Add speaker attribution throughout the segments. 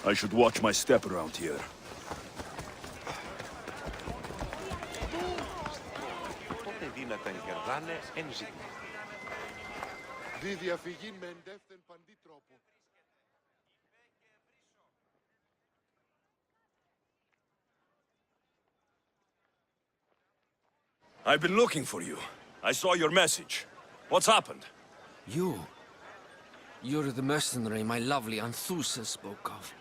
Speaker 1: I should watch my step around here.
Speaker 2: Πότε δύνατα κερδάνε εν ζήτημα.
Speaker 3: Διδιαφυγήν με εντεύθεν παντή τρόπο.
Speaker 1: I've been looking for you. I saw your message. What's happened?
Speaker 4: You're the mercenary my lovely Anthusa spoke of.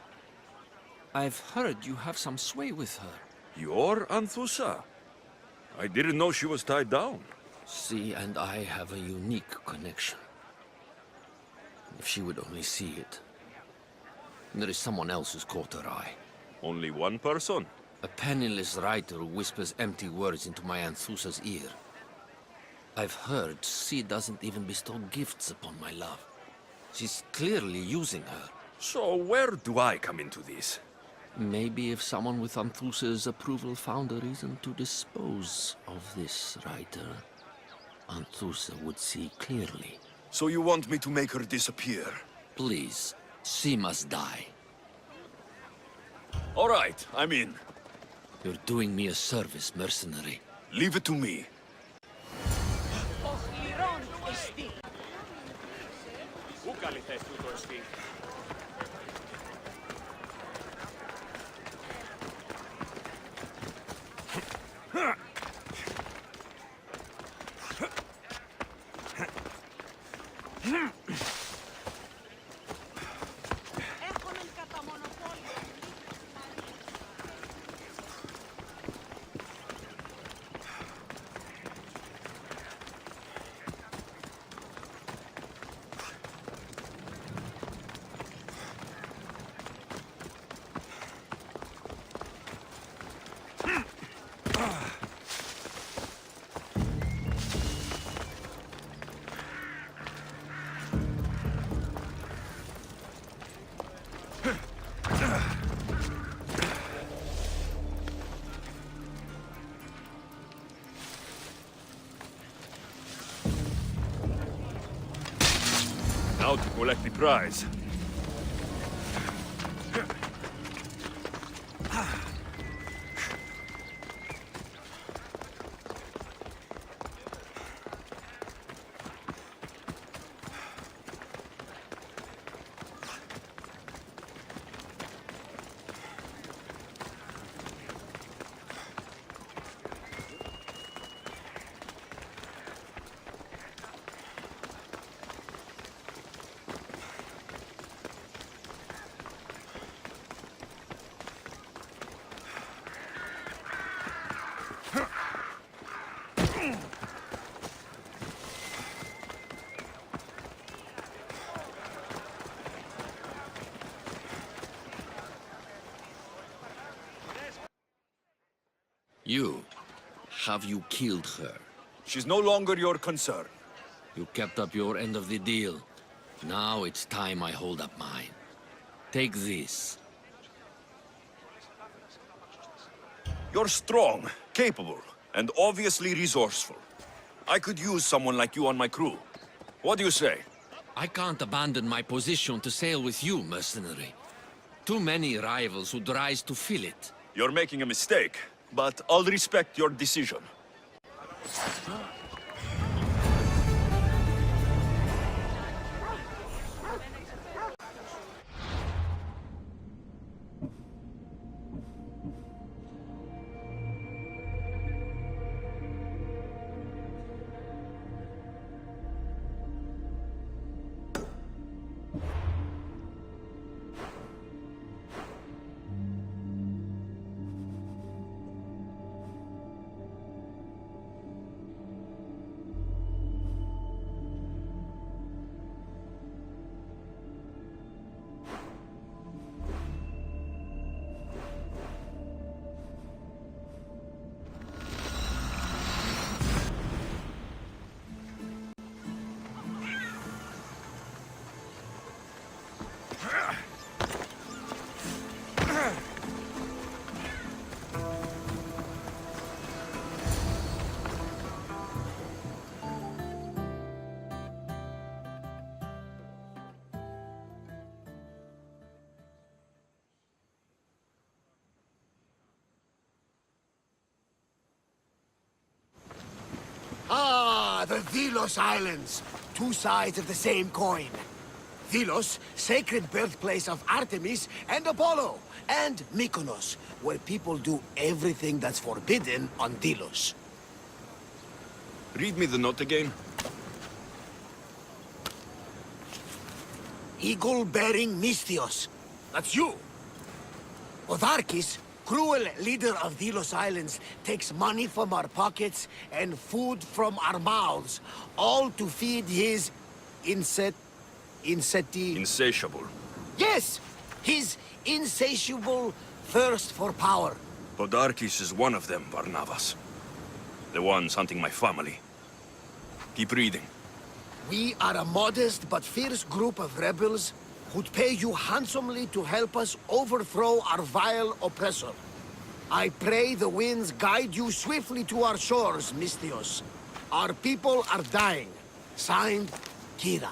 Speaker 4: I've heard you have some sway with her.
Speaker 1: You're Anthusa? I didn't know she was tied down.
Speaker 4: She and I have a unique connection. If she would only see it. There is someone else who's caught her eye.
Speaker 1: Only one person?
Speaker 4: A penniless writer who whispers empty words into my Anthusa's ear. I've heard she doesn't even bestow gifts upon my love. She's clearly using her.
Speaker 1: So where do I come into this?
Speaker 4: Maybe if someone with Anthusa's approval found a reason to dispose of this writer, Anthusa would see clearly.
Speaker 1: So you want me to make her disappear?
Speaker 4: Please, she must die.
Speaker 1: All right, I'm in.
Speaker 4: You're doing me a service, mercenary.
Speaker 1: Leave it to me. Now to collect the prize.
Speaker 4: Have you killed her?
Speaker 1: She's no longer your concern.
Speaker 4: You kept up your end of the deal. Now it's time I hold up mine. Take this.
Speaker 1: You're strong, capable, and obviously resourceful. I could use someone like you on my crew. What do you say?
Speaker 4: I can't abandon my position to sail with you, mercenary. Too many rivals would rise to fill it.
Speaker 1: You're making a mistake, but I'll respect your decision.
Speaker 5: the Delos Islands. Two sides of the same coin. Delos, sacred birthplace of Artemis and Apollo. And Mykonos, where people do everything that's forbidden on Delos.
Speaker 1: Read me the note again.
Speaker 5: Eagle-bearing Misthios. That's you. Otharkis, cruel leader of Delos Islands, takes money from our pockets and food from our mouths, all to feed his
Speaker 1: Insatiable.
Speaker 5: Yes! His insatiable thirst for power.
Speaker 1: Podarkis is one of them, Varnavas. The ones hunting my family. Keep reading.
Speaker 5: We are a modest but fierce group of rebels who'd pay you handsomely to help us overthrow our vile oppressor. I pray the winds guide you swiftly to our shores, Misthios. Our people are dying. Signed, Kira.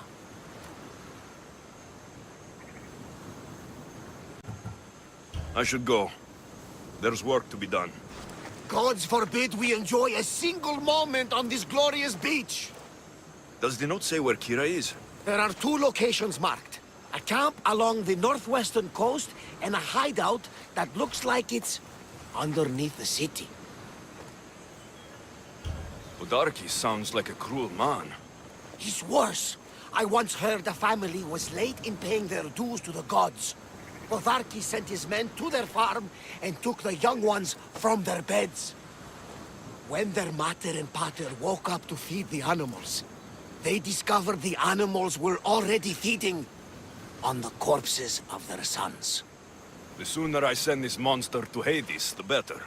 Speaker 1: I should go. There's work to be done.
Speaker 5: Gods forbid we enjoy a single moment on this glorious beach!
Speaker 1: Does the note say where Kira is?
Speaker 5: There are two locations marked. A camp along the northwestern coast, and a hideout that looks like it's underneath the city.
Speaker 1: Podarkis sounds like a cruel man.
Speaker 5: He's worse. I once heard the family was late in paying their dues to the gods. Otharki sent his men to their farm and took the young ones from their beds. When their mater and pater woke up to feed the animals, they discovered the animals were already feeding on the corpses of their sons.
Speaker 1: The sooner I send this monster to Hades, the better.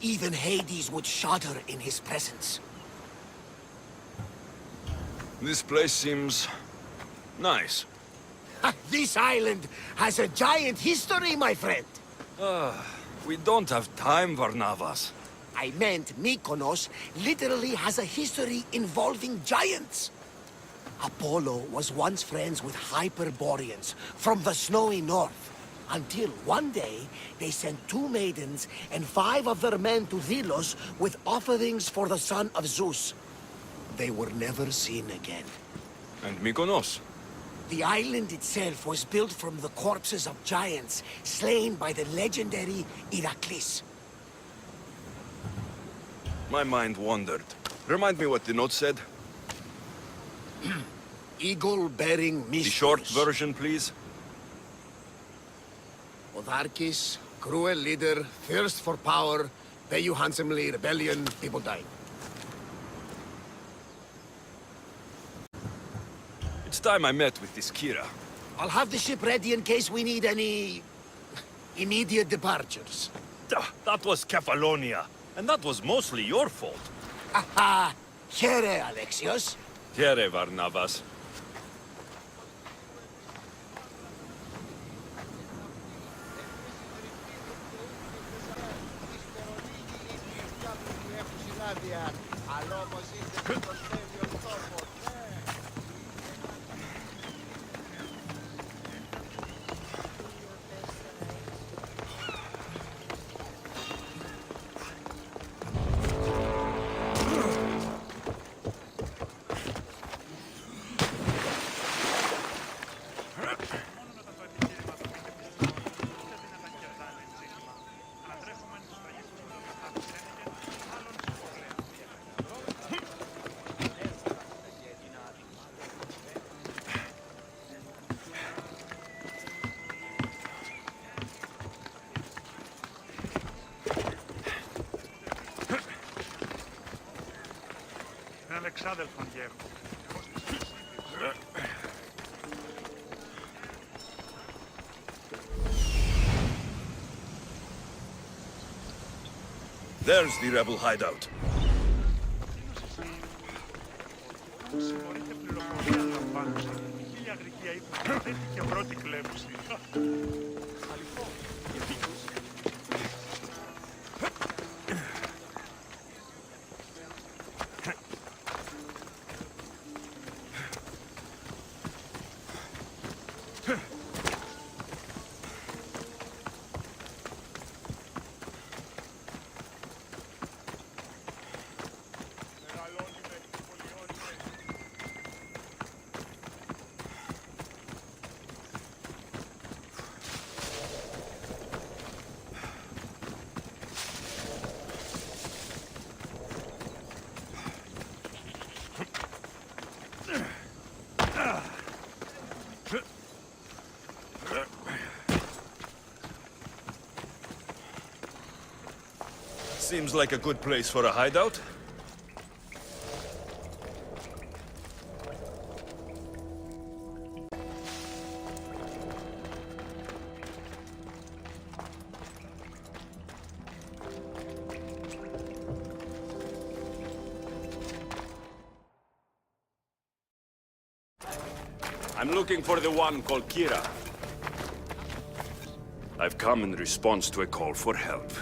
Speaker 5: Even Hades would shudder in his presence.
Speaker 1: This place seems nice.
Speaker 5: This island has a giant history, my friend.
Speaker 1: We don't have time, Varnavas.
Speaker 5: I meant Mykonos literally has a history involving giants. Apollo was once friends with Hyperboreans from the snowy north, until one day they sent 2 maidens and 5 of their men to Delos with offerings for the son of Zeus. They were never seen again.
Speaker 1: And Mykonos?
Speaker 5: The island itself was built from the corpses of giants slain by the legendary Iraklis.
Speaker 1: My mind wandered. Remind me what the note said.
Speaker 5: Eagle-bearing Misthios.
Speaker 1: The short version, please.
Speaker 5: Otharkis, cruel leader, thirst for power, pay you handsomely, rebellion, people dying.
Speaker 1: It's time I met with this Kira.
Speaker 5: I'll have the ship ready in case we need any immediate departures.
Speaker 1: That was Kefalonia, and that was mostly your fault.
Speaker 5: Aha! Here, Alexios.
Speaker 1: Here, Varnavas.
Speaker 6: Εξάδελφον γέρο.
Speaker 1: There's the rebel hideout.
Speaker 6: Συγχωρείτε πληροφορία λαμβάνουσα. Η αγρικία είπε και πρώτη κλέβουση. Αληθό.
Speaker 1: Seems like a good place for a hideout. I'm looking for the one called Kira. I've come in response to a call for help.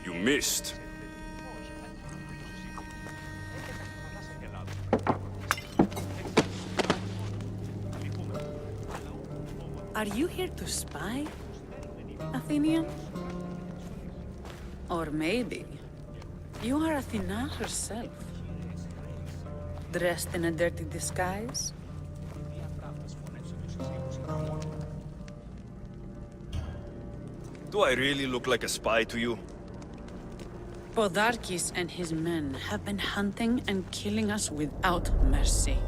Speaker 1: You missed.
Speaker 7: Are you here to spy, Athenian? Or maybe you are Athena herself, dressed in a dirty disguise?
Speaker 1: Do I really look like a spy to you?
Speaker 7: Podarkis and his men have been hunting and killing us without mercy.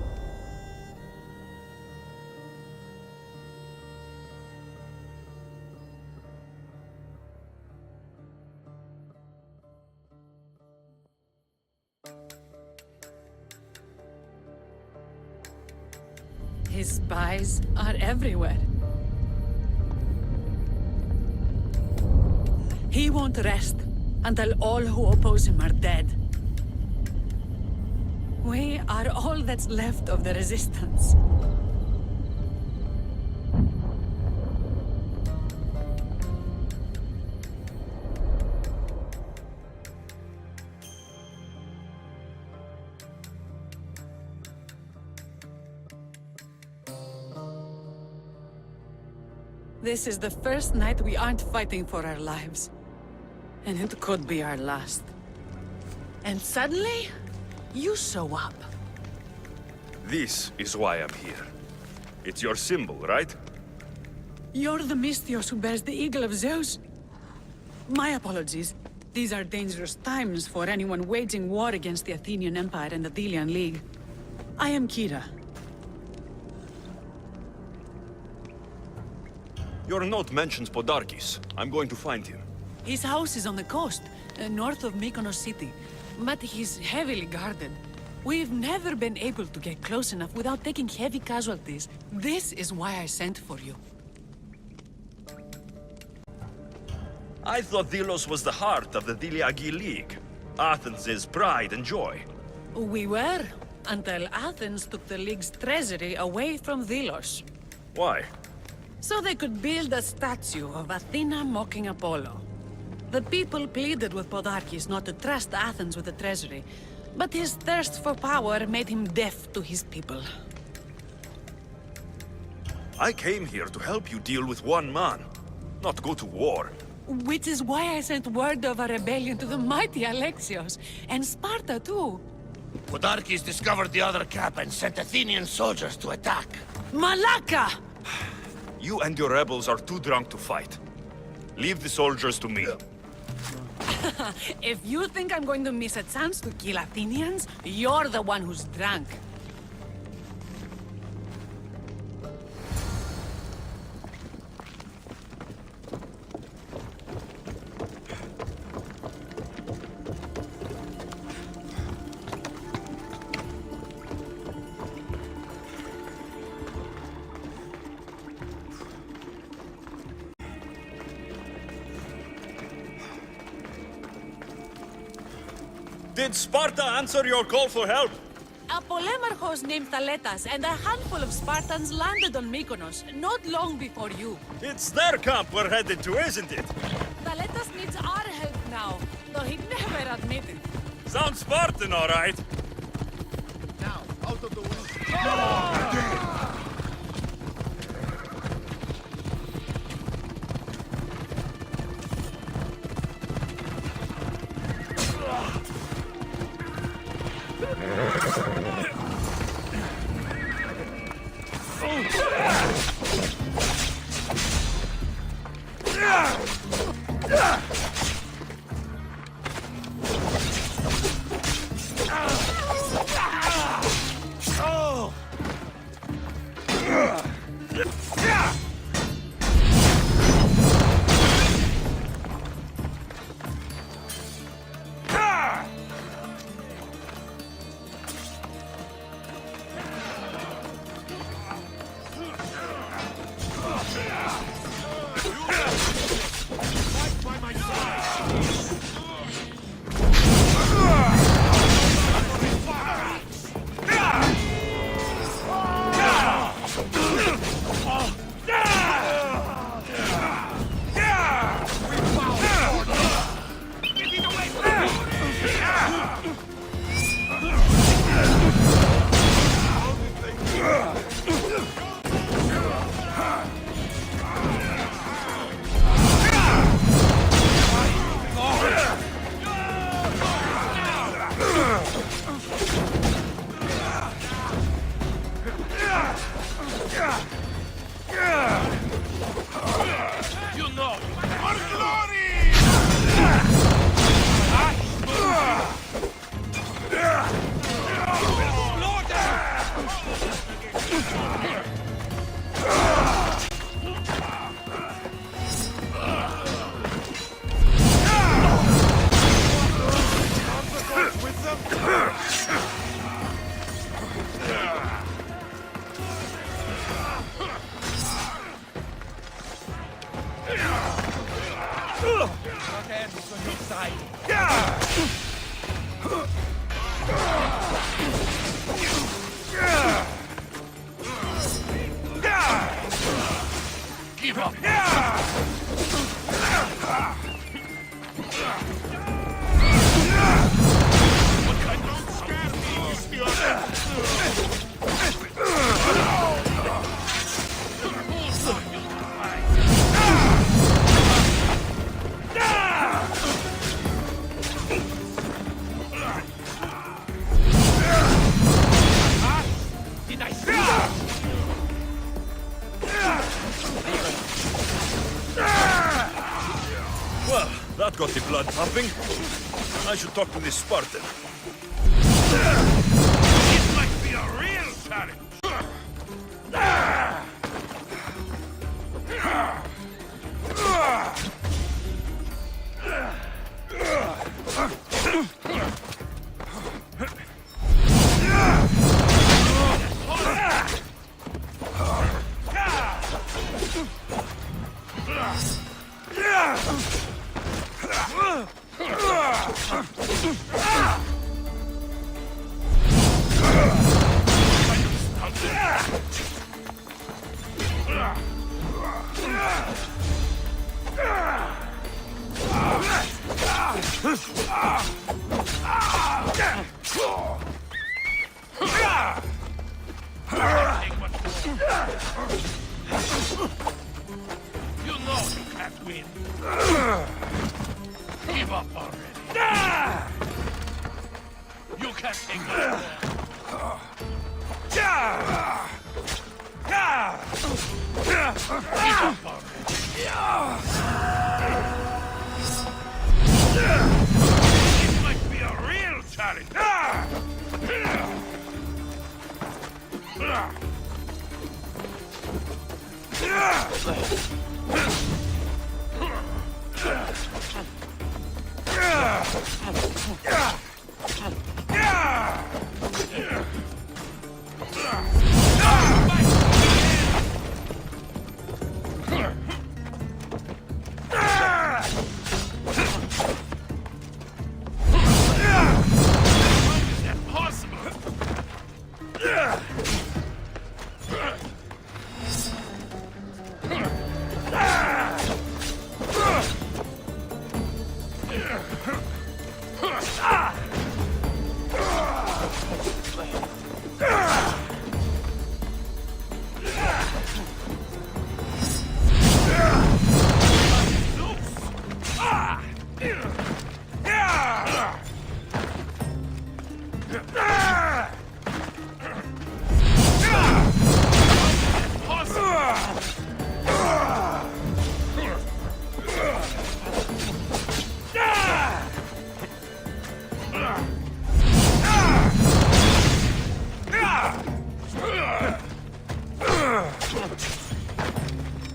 Speaker 7: His spies are everywhere. He won't rest until all who oppose him are dead. We are all that's left of the resistance. This is the first night we aren't fighting for our lives. And it could be our last. And suddenly, you show up.
Speaker 1: This is why I'm here. It's your symbol, right?
Speaker 7: You're the Mystios who bears the eagle of Zeus? My apologies. These are dangerous times for anyone waging war against the Athenian Empire and the Delian League. I am Kira.
Speaker 1: Your note mentions Podarkis. I'm going to find him.
Speaker 7: His house is on the coast, north of Mykonos city. But he's heavily guarded. We've never been able to get close enough without taking heavy casualties. This is why I sent for you.
Speaker 1: I thought Delos was the heart of the Deliagi League. Athens' pride and joy.
Speaker 7: We were, until Athens took the League's treasury away from Delos.
Speaker 1: Why?
Speaker 7: So they could build a statue of Athena mocking Apollo. The people pleaded with Podarkis not to trust Athens with the treasury, but his thirst for power made him deaf to his people.
Speaker 1: I came here to help you deal with one man, not go to war.
Speaker 7: Which is why I sent word of a rebellion to the mighty Alexios, and Sparta too.
Speaker 5: Podarkis discovered the other camp and sent Athenian soldiers to attack.
Speaker 7: Malaka!
Speaker 1: You and your rebels are too drunk to fight. Leave the soldiers to me.
Speaker 7: If you think I'm going to miss a chance to kill Athenians, you're the one who's drunk.
Speaker 1: Did Sparta answer your call for help?
Speaker 7: A polemarchos named Thaletas and a handful of Spartans landed on Mykonos, not long before you.
Speaker 1: It's their camp we're headed to, isn't it?
Speaker 7: Thaletas needs our help now, though he'd never admit it.
Speaker 1: Sounds Spartan, all right.
Speaker 3: Now, out of the way.
Speaker 6: Give up! What kind of scare me is the other? Did I see that?
Speaker 1: Well, that got the blood pumping. I should talk to this Spartan.
Speaker 6: This might be a real challenge. You know you can't win. Give up already. You can't take much more. Give up already. This might be a real challenge.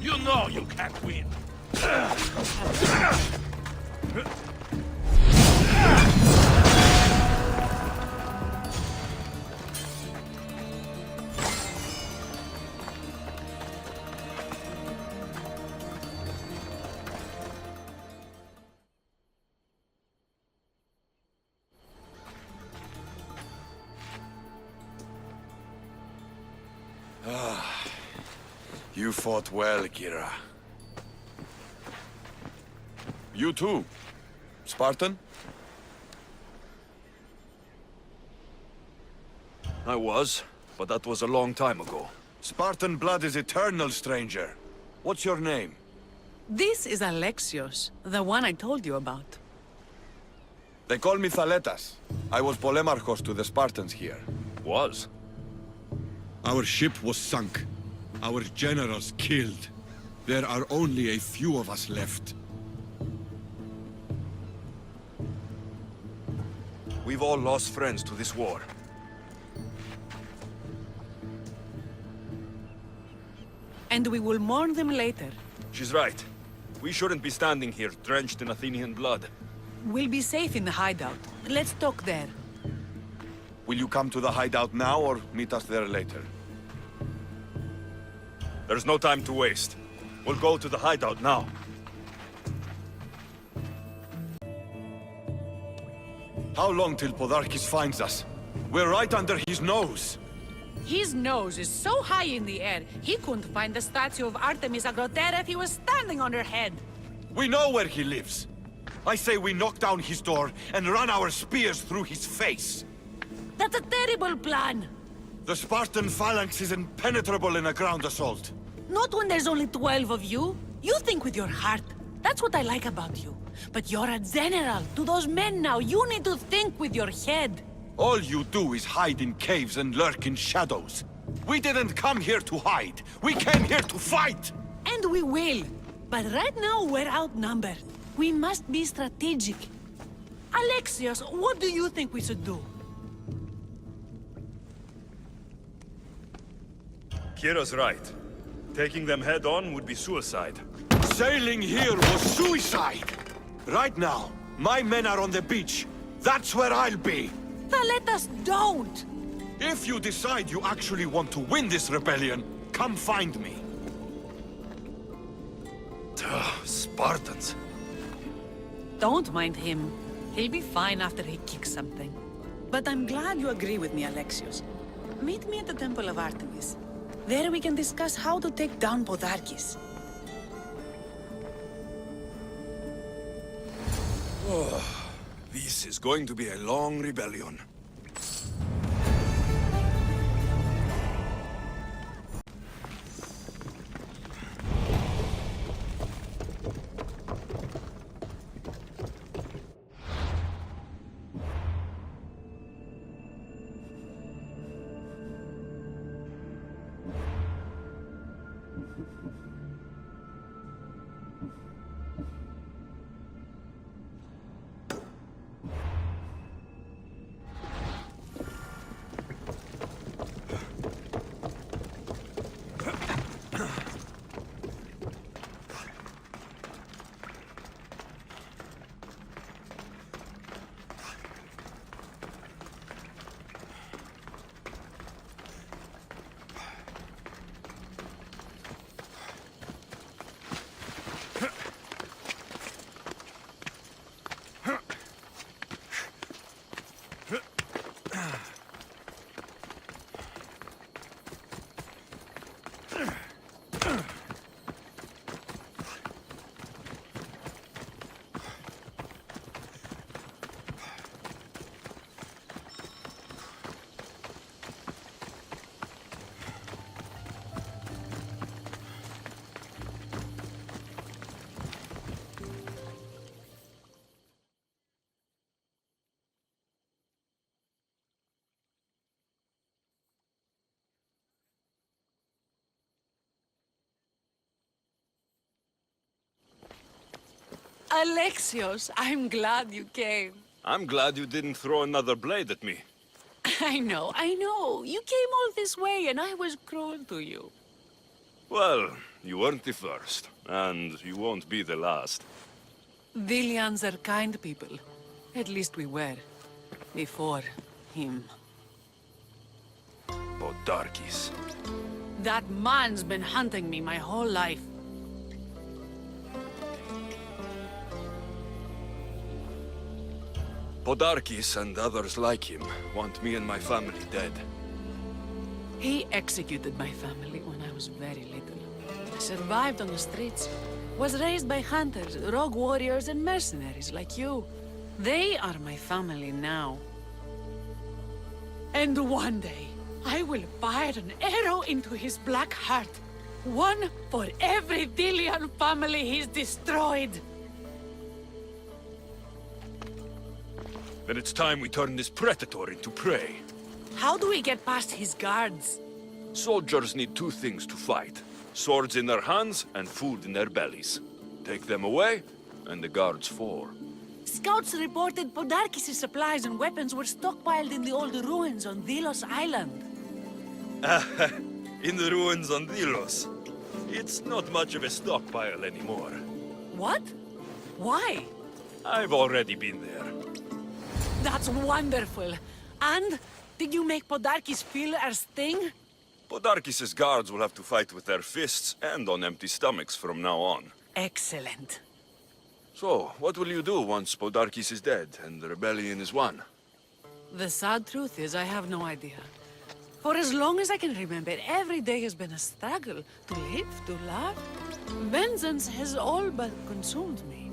Speaker 6: You know you can't win.
Speaker 3: You fought well, Kira. You too, Spartan?
Speaker 1: I was, but that was a long time ago.
Speaker 3: Spartan blood is eternal, stranger. What's your name?
Speaker 7: This is Alexios, the one I told you about.
Speaker 3: They call me Thaletas. I was Polemarchos to the Spartans here.
Speaker 1: Was?
Speaker 8: Our ship was sunk. Our generals killed. There are only a few of us left.
Speaker 1: We've all lost friends to this war.
Speaker 7: And we will mourn them later.
Speaker 1: She's right. We shouldn't be standing here, drenched in Athenian blood.
Speaker 7: We'll be safe in the hideout. Let's talk there.
Speaker 3: Will you come to the hideout now or meet us there later?
Speaker 1: There's no time to waste. We'll go to the hideout now.
Speaker 3: How long till Podarkis finds us? We're right under his nose.
Speaker 7: His nose is so high in the air, he couldn't find the statue of Artemis Agrotera if he was standing on her head.
Speaker 3: We know where he lives. I say we knock down his door and run our spears through his face.
Speaker 7: That's a terrible plan.
Speaker 3: The Spartan phalanx is impenetrable in a ground assault.
Speaker 7: Not when there's only 12 of you. You think with your heart. That's what I like about you. But you're a general. To those men now, you need to think with your head.
Speaker 3: All you do is hide in caves and lurk in shadows. We didn't come here to hide. We came here to fight!
Speaker 7: And we will. But right now, we're outnumbered. We must be strategic. Alexios, what do you think we should do?
Speaker 1: Kira's right. Taking them head on would be suicide.
Speaker 3: Sailing here was suicide! Right now, my men are on the beach. That's where I'll be!
Speaker 7: Let us don't!
Speaker 3: If you decide you actually want to win this rebellion, come find me.
Speaker 1: Spartans.
Speaker 7: Don't mind him. He'll be fine after he kicks something. But I'm glad you agree with me, Alexios. Meet me at the Temple of Artemis. There we can discuss how to take down Podarkis.
Speaker 1: This is going to be a long rebellion.
Speaker 7: Alexios, I'm glad you came.
Speaker 1: I'm glad you didn't throw another blade at me.
Speaker 7: I know. You came all this way and I was cruel to you.
Speaker 1: Well, you weren't the first, and you won't be the last.
Speaker 7: Vilians are kind people. At least we were. Before him.
Speaker 1: Podarkis.
Speaker 7: That man's been hunting me my whole life.
Speaker 1: Podarkis and others like him want me and my family dead.
Speaker 7: He executed my family when I was very little. I survived on the streets. Was raised by hunters, rogue warriors, and mercenaries like you. They are my family now. And one day, I will fire an arrow into his black heart. One for every Delian family he's destroyed.
Speaker 1: Then it's time we turn this predator into prey.
Speaker 7: How do we get past his guards?
Speaker 1: Soldiers need two things to fight. Swords in their hands and food in their bellies. Take them away, and the guards fall.
Speaker 7: Scouts reported Podarkis' supplies and weapons were stockpiled in the old ruins on Delos Island.
Speaker 1: In the ruins on Delos. It's not much of a stockpile anymore.
Speaker 7: What? Why?
Speaker 1: I've already been there.
Speaker 7: That's wonderful. And did you make Podarkis feel our sting?
Speaker 1: Podarkis' guards will have to fight with their fists and on empty stomachs from now on.
Speaker 7: Excellent.
Speaker 1: So, what will you do once Podarkis is dead and the rebellion is won?
Speaker 7: The sad truth is, I have no idea. For as long as I can remember, every day has been a struggle to live, to love. Vengeance has all but consumed me.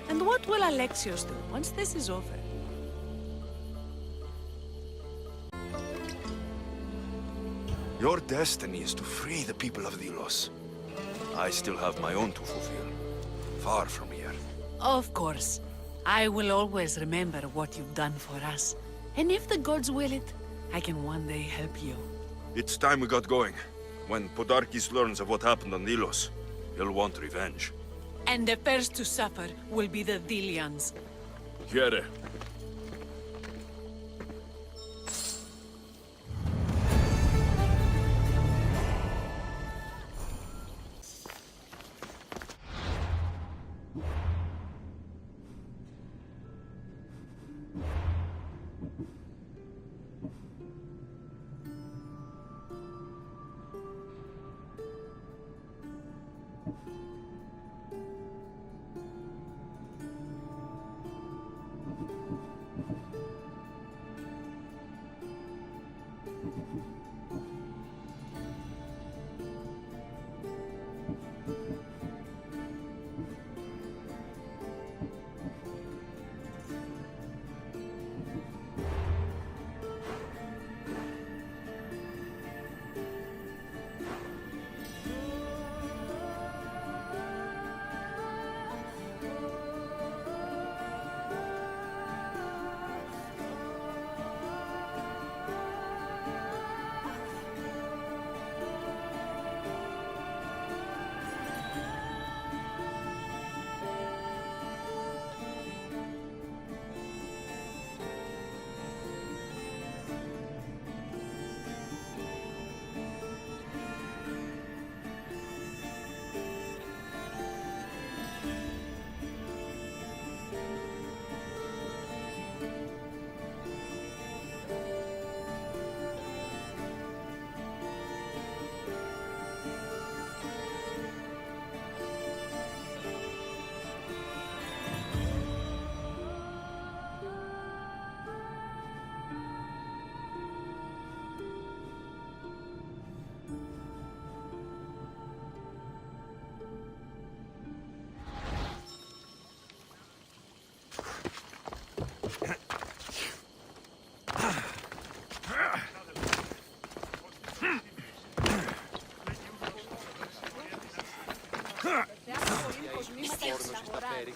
Speaker 7: And what will Alexios do once this is over?
Speaker 1: Your destiny is to free the people of Delos. I still have my own to fulfill. Far from here.
Speaker 7: Of course. I will always remember what you've done for us. And if the gods will it, I can one day help you.
Speaker 1: It's time we got going. When Podarkis learns of what happened on Delos, he'll want revenge.
Speaker 7: And the first to suffer will be the Delians.
Speaker 1: Here.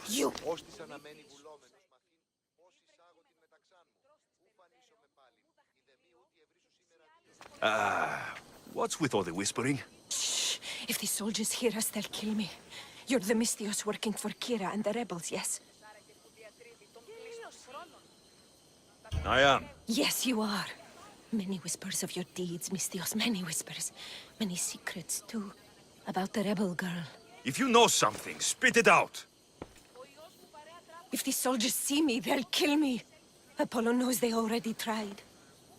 Speaker 5: You!
Speaker 1: What's with all the whispering?
Speaker 9: Shh. If the soldiers hear us, they'll kill me. You're the Mystios working for Kira and the rebels, yes?
Speaker 1: I am.
Speaker 9: Yes, you are. Many whispers of your deeds, Mystios. Many whispers. Many secrets, too. About the rebel girl.
Speaker 1: If you know something, spit it out.
Speaker 9: If the soldiers see me, they'll kill me. Apollo knows they already tried.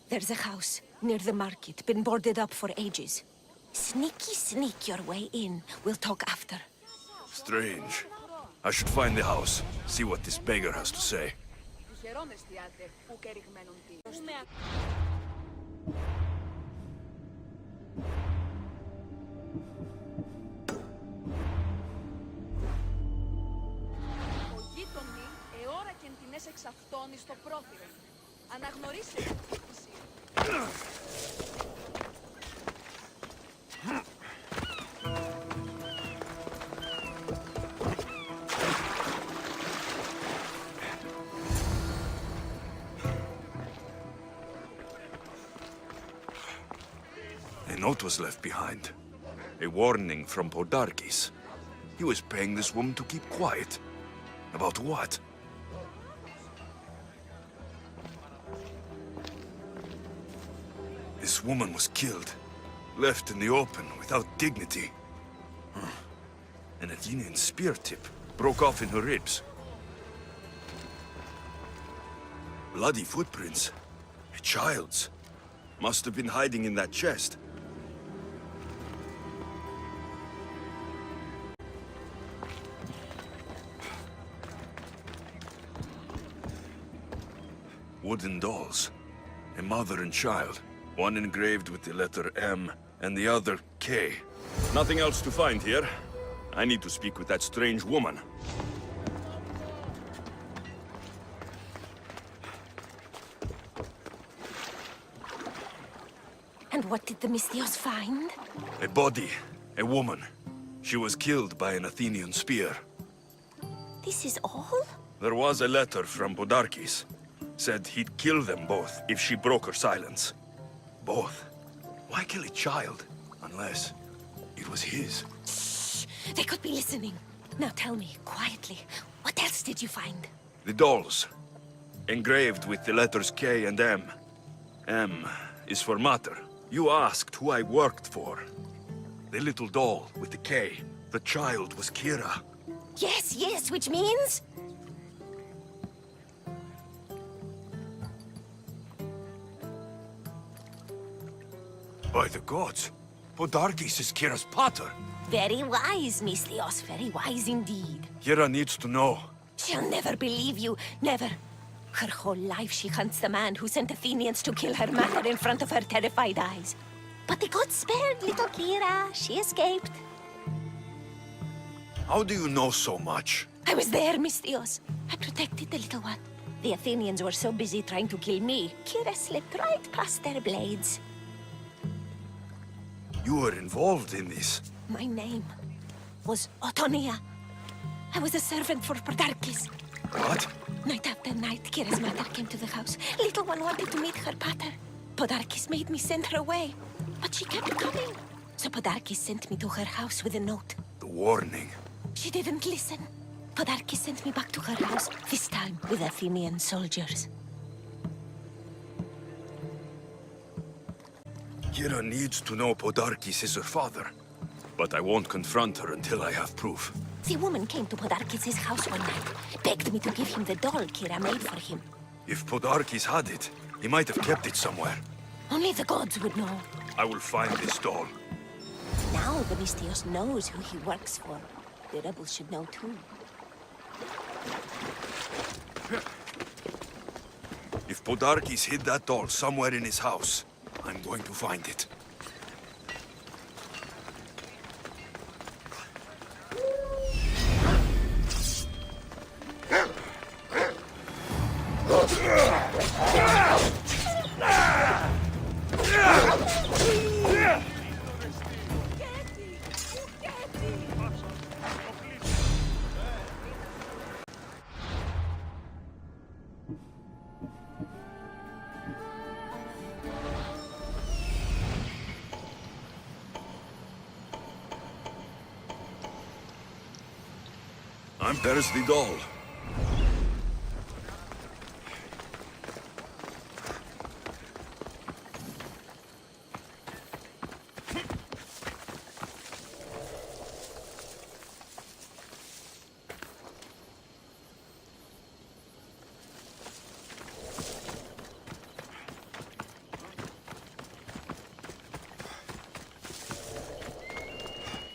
Speaker 9: There's a house near the market, been boarded up for ages. Sneak your way in. We'll talk after.
Speaker 1: Strange. I should find the house, see what this beggar has to say. A note was left behind. A warning from Podarkis. He was paying this woman to keep quiet. About what? This woman was killed. Left in the open without dignity. An Athenian spear tip broke off in her ribs. Bloody footprints. A child's. Must have been hiding in that chest. wooden dolls. A mother and child. One engraved with the letter M, and the other K. Nothing else to find here. I need to speak with that strange woman.
Speaker 9: And what did the Mystios find?
Speaker 1: A body. A woman. She was killed by an Athenian spear.
Speaker 9: This is all?
Speaker 1: There was a letter from Podarkis. Said he'd kill them both if she broke her silence. Both? Why kill a child? Unless it was his.
Speaker 9: Shh! They could be listening. Now tell me, quietly, what else did you find?
Speaker 1: The dolls. Engraved with the letters K and M. M is for mater. You asked who I worked for. The little doll with the K. The child was Kira.
Speaker 9: Yes, yes, which means?
Speaker 1: By the gods, Podarkis is Kira's pater.
Speaker 9: Very wise, Mystios, very wise indeed.
Speaker 1: Kira needs to know.
Speaker 9: She'll never believe you, never. Her whole life she hunts the man who sent Athenians to kill her mater in front of her terrified eyes. But the gods spared little Kira. She escaped.
Speaker 1: How do you know so much?
Speaker 9: I was there, Mystios. I protected the little one. The Athenians were so busy trying to kill me, Kira slipped right past their blades.
Speaker 1: You were involved in this.
Speaker 9: My name was Otonia. I was a servant for Podarkis.
Speaker 1: What?
Speaker 9: Night after night, Kira's mother came to the house. Little one wanted to meet her pater. Podarkis made me send her away, but she kept coming. So Podarkis sent me to her house with a note.
Speaker 1: The warning.
Speaker 9: She didn't listen. Podarkis sent me back to her house, this time with Athenian soldiers.
Speaker 1: Kira needs to know Podarkis is her father. But I won't confront her until I have proof.
Speaker 9: The woman came to Podarkis' house one night, begged me to give him the doll Kira made for him.
Speaker 1: If Podarkis had it, he might have kept it somewhere.
Speaker 9: Only the gods would know.
Speaker 1: I will find this doll.
Speaker 9: Now the Mystios knows who he works for. The rebels should know too.
Speaker 1: If Podarkis hid that doll somewhere in his house, I'm going to find it. There's the doll.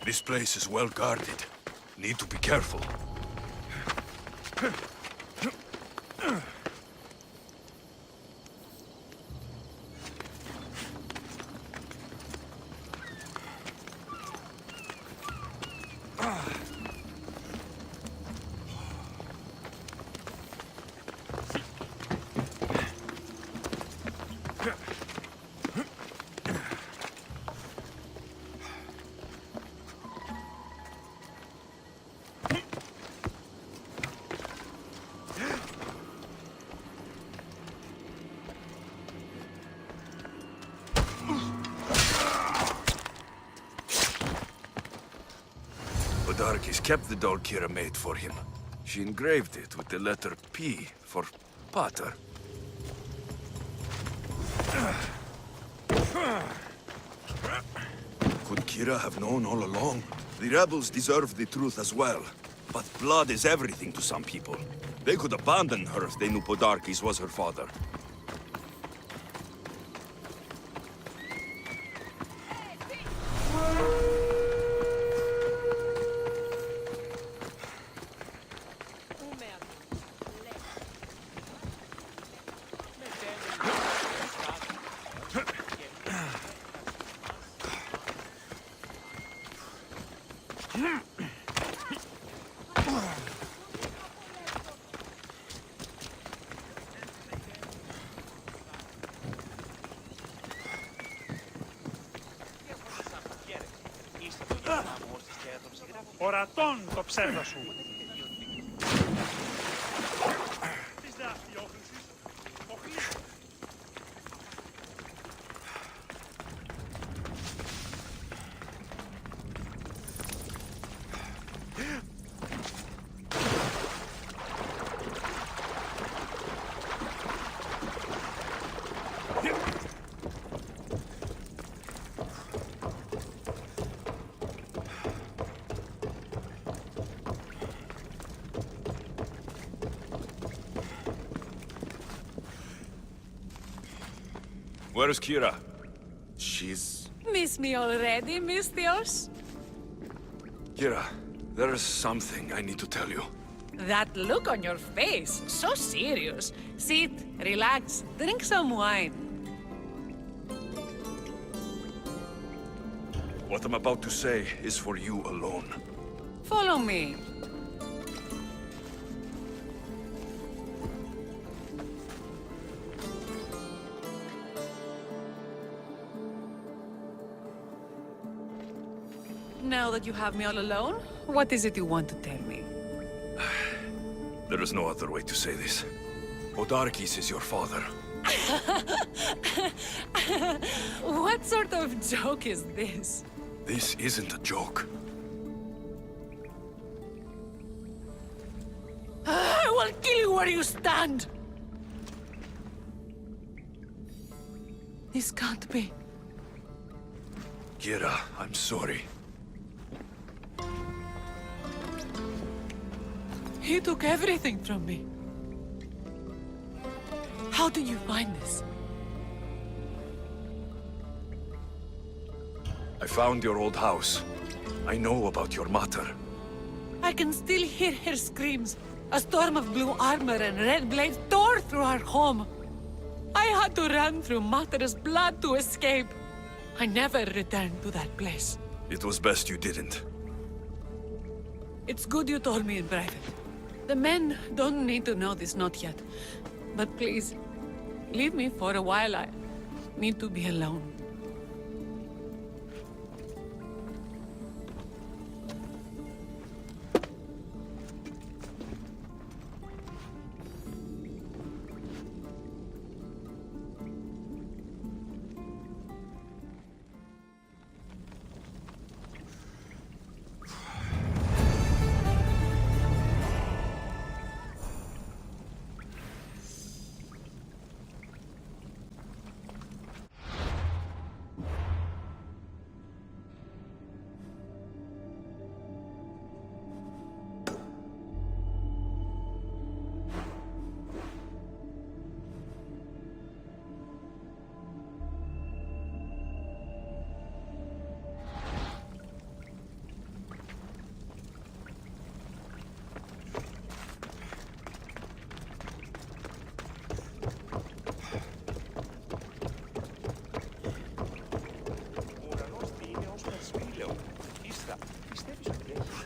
Speaker 1: This place is well guarded. Need to be careful. Podarkis kept the doll Kira made for him. She engraved it with the letter P for Pater. Could Kira have known all along? The rebels deserve the truth as well. But blood is everything to some people. They could abandon her if they knew Podarkis was her father.
Speaker 6: Ορατών το ψεύδο σου. Της δάφτιόχρησης, ο Χρήστος.
Speaker 1: Where's Kira? She's...
Speaker 7: Miss me already, Mistios?
Speaker 1: Kira, there's something I need to tell you.
Speaker 7: That look on your face, so serious. Sit, relax, drink some wine.
Speaker 1: What I'm about to say is for you alone.
Speaker 7: Follow me. Now that you have me all alone, what is it you want to tell me?
Speaker 1: There is no other way to say this. Odarkis is your father.
Speaker 7: What sort of joke is this?
Speaker 1: This isn't a joke.
Speaker 7: I will kill you where you stand! This can't be.
Speaker 1: Kira, I'm sorry.
Speaker 7: He took everything from me. How did you find this?
Speaker 1: I found your old house. I know about your mother.
Speaker 7: I can still hear her screams. A storm of blue armor and red blades tore through our home. I had to run through Mater's blood to escape. I never returned to that place.
Speaker 1: It was best you didn't.
Speaker 7: It's good you told me in private. The men don't need to know this, not yet. But please, leave me for a while. I need to be alone.
Speaker 2: Ο ουρανός τι είναι ως περσπήλαιο. Ύστερα, πιστεύεις ότι έχει?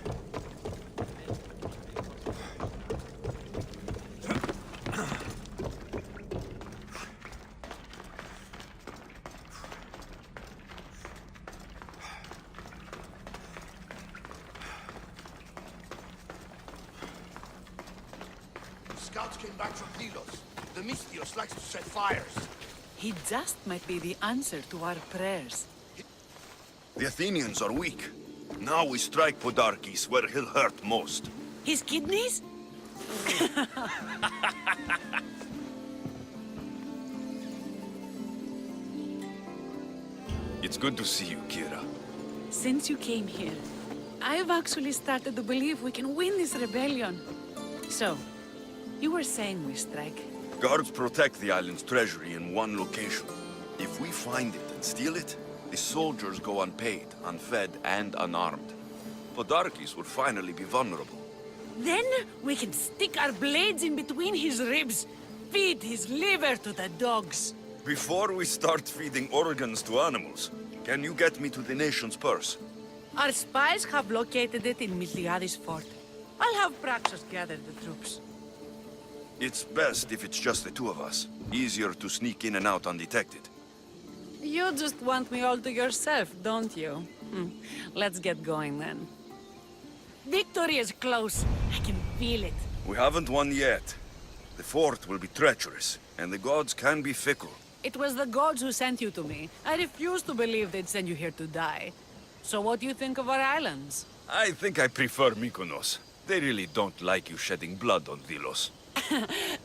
Speaker 5: Scouts came back from Delos. The Mistios likes to set fires.
Speaker 7: He just might be the answer to our prayers.
Speaker 1: The Athenians are weak. Now we strike Podarkes where he'll hurt most.
Speaker 7: His kidneys?
Speaker 1: It's good to see you, Kira.
Speaker 7: Since you came here, I've actually started to believe we can win this rebellion. So, you were saying we strike.
Speaker 1: Guards protect the island's treasury in one location. If we find it and steal it, the soldiers go unpaid, unfed, and unarmed. Podarkes will finally be vulnerable.
Speaker 7: Then we can stick our blades in between his ribs, feed his liver to the dogs.
Speaker 1: Before we start feeding organs to animals, can you get me to the nation's purse?
Speaker 7: Our spies have located it in Miltiades fort. I'll have Praxos gather the troops.
Speaker 1: It's best if it's just the two of us. Easier to sneak in and out undetected.
Speaker 7: You just want me all to yourself, don't you? Let's get going then. Victory is close. I can feel it.
Speaker 1: We haven't won yet. The fort will be treacherous, and the gods can be fickle.
Speaker 7: It was the gods who sent you to me. I refuse to believe they'd send you here to die. So what do you think of our islands?
Speaker 1: I think I prefer Mykonos. They really don't like you shedding blood on Delos.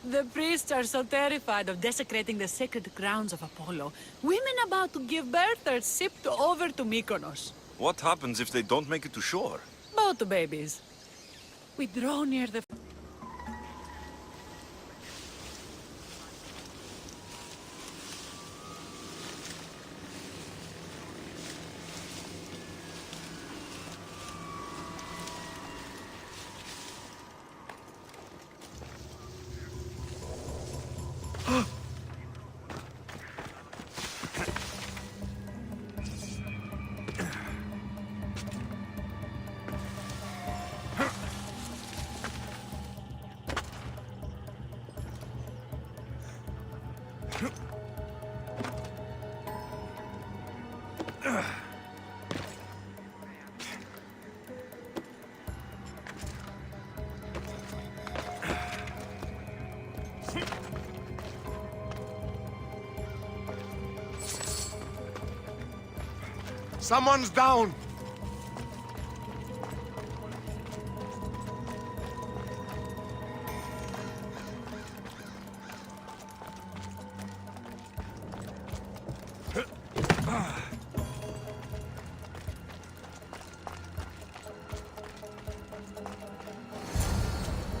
Speaker 7: The priests are so terrified of desecrating the sacred grounds of Apollo. Women about to give birth are shipped over to Mykonos.
Speaker 1: What happens if they don't make it to shore?
Speaker 7: Both babies. We draw near the...
Speaker 6: Someone's down!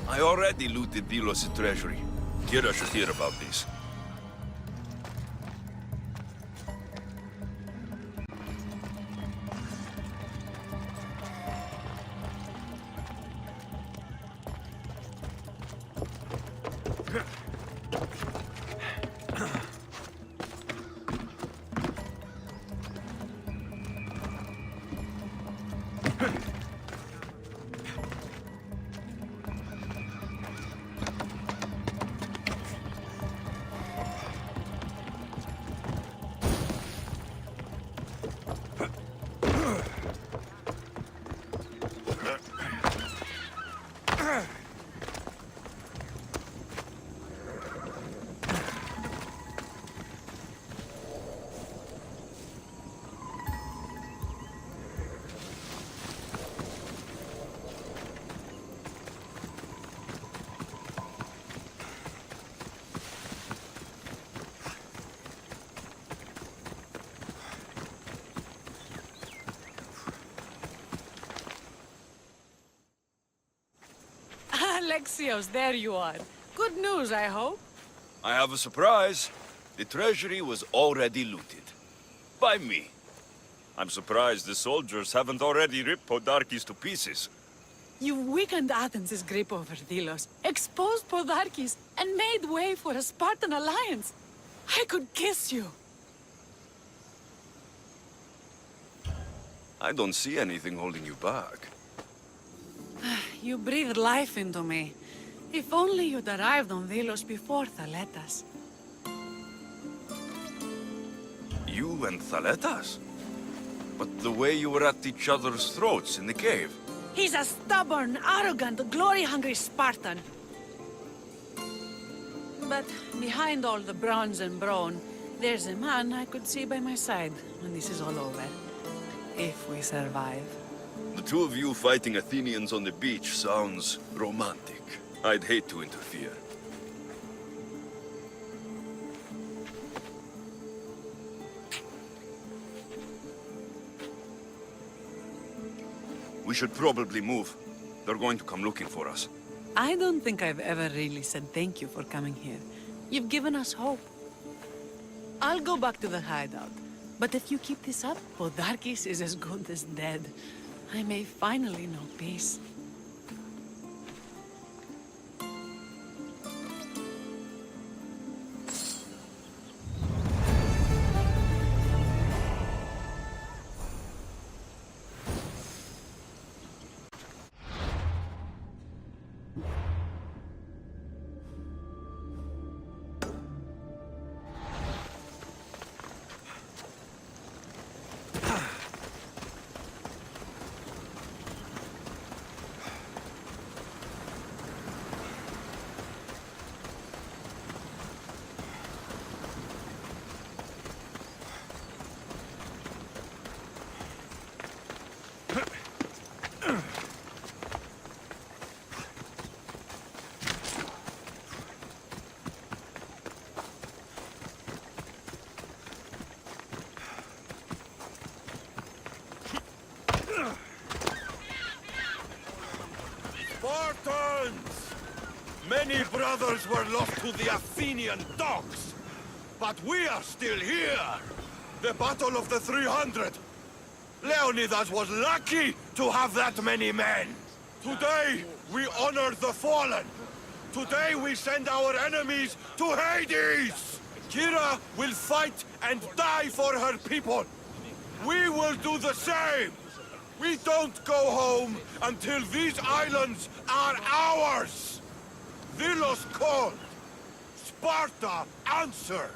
Speaker 1: I already looted Delos' treasury. Kira should hear about this.
Speaker 7: Alexios, there you are. Good news, I hope.
Speaker 1: I have a surprise. The treasury was already looted. By me. I'm surprised the soldiers haven't already ripped Podarkes to pieces.
Speaker 7: You've weakened Athens' grip over Delos, exposed Podarkes, and made way for a Spartan alliance. I could kiss you.
Speaker 1: I don't see anything holding you back.
Speaker 7: You breathed life into me. If only you'd arrived on Delos before Thaletas.
Speaker 1: You and Thaletas? But the way you were at each other's throats in the cave.
Speaker 7: He's a stubborn, arrogant, glory-hungry Spartan. But behind all the bronze and brawn, there's a man I could see by my side when this is all over. If we survive.
Speaker 1: The two of you fighting Athenians on the beach sounds romantic. I'd hate to interfere. We should probably move. They're going to come looking for us.
Speaker 7: I don't think I've ever really said thank you for coming here. You've given us hope. I'll go back to the hideout. But if you keep this up, Podarkes is as good as dead. I may finally know peace.
Speaker 3: Many brothers were lost to the Athenian dogs. But we are still here. The Battle of the 300. Leonidas was lucky to have that many men. Today, we honor the fallen. Today, we send our enemies to Hades. Kira will fight and die for her people. We will do the same. We don't go home until these islands are ours. Delos called. Sparta answered.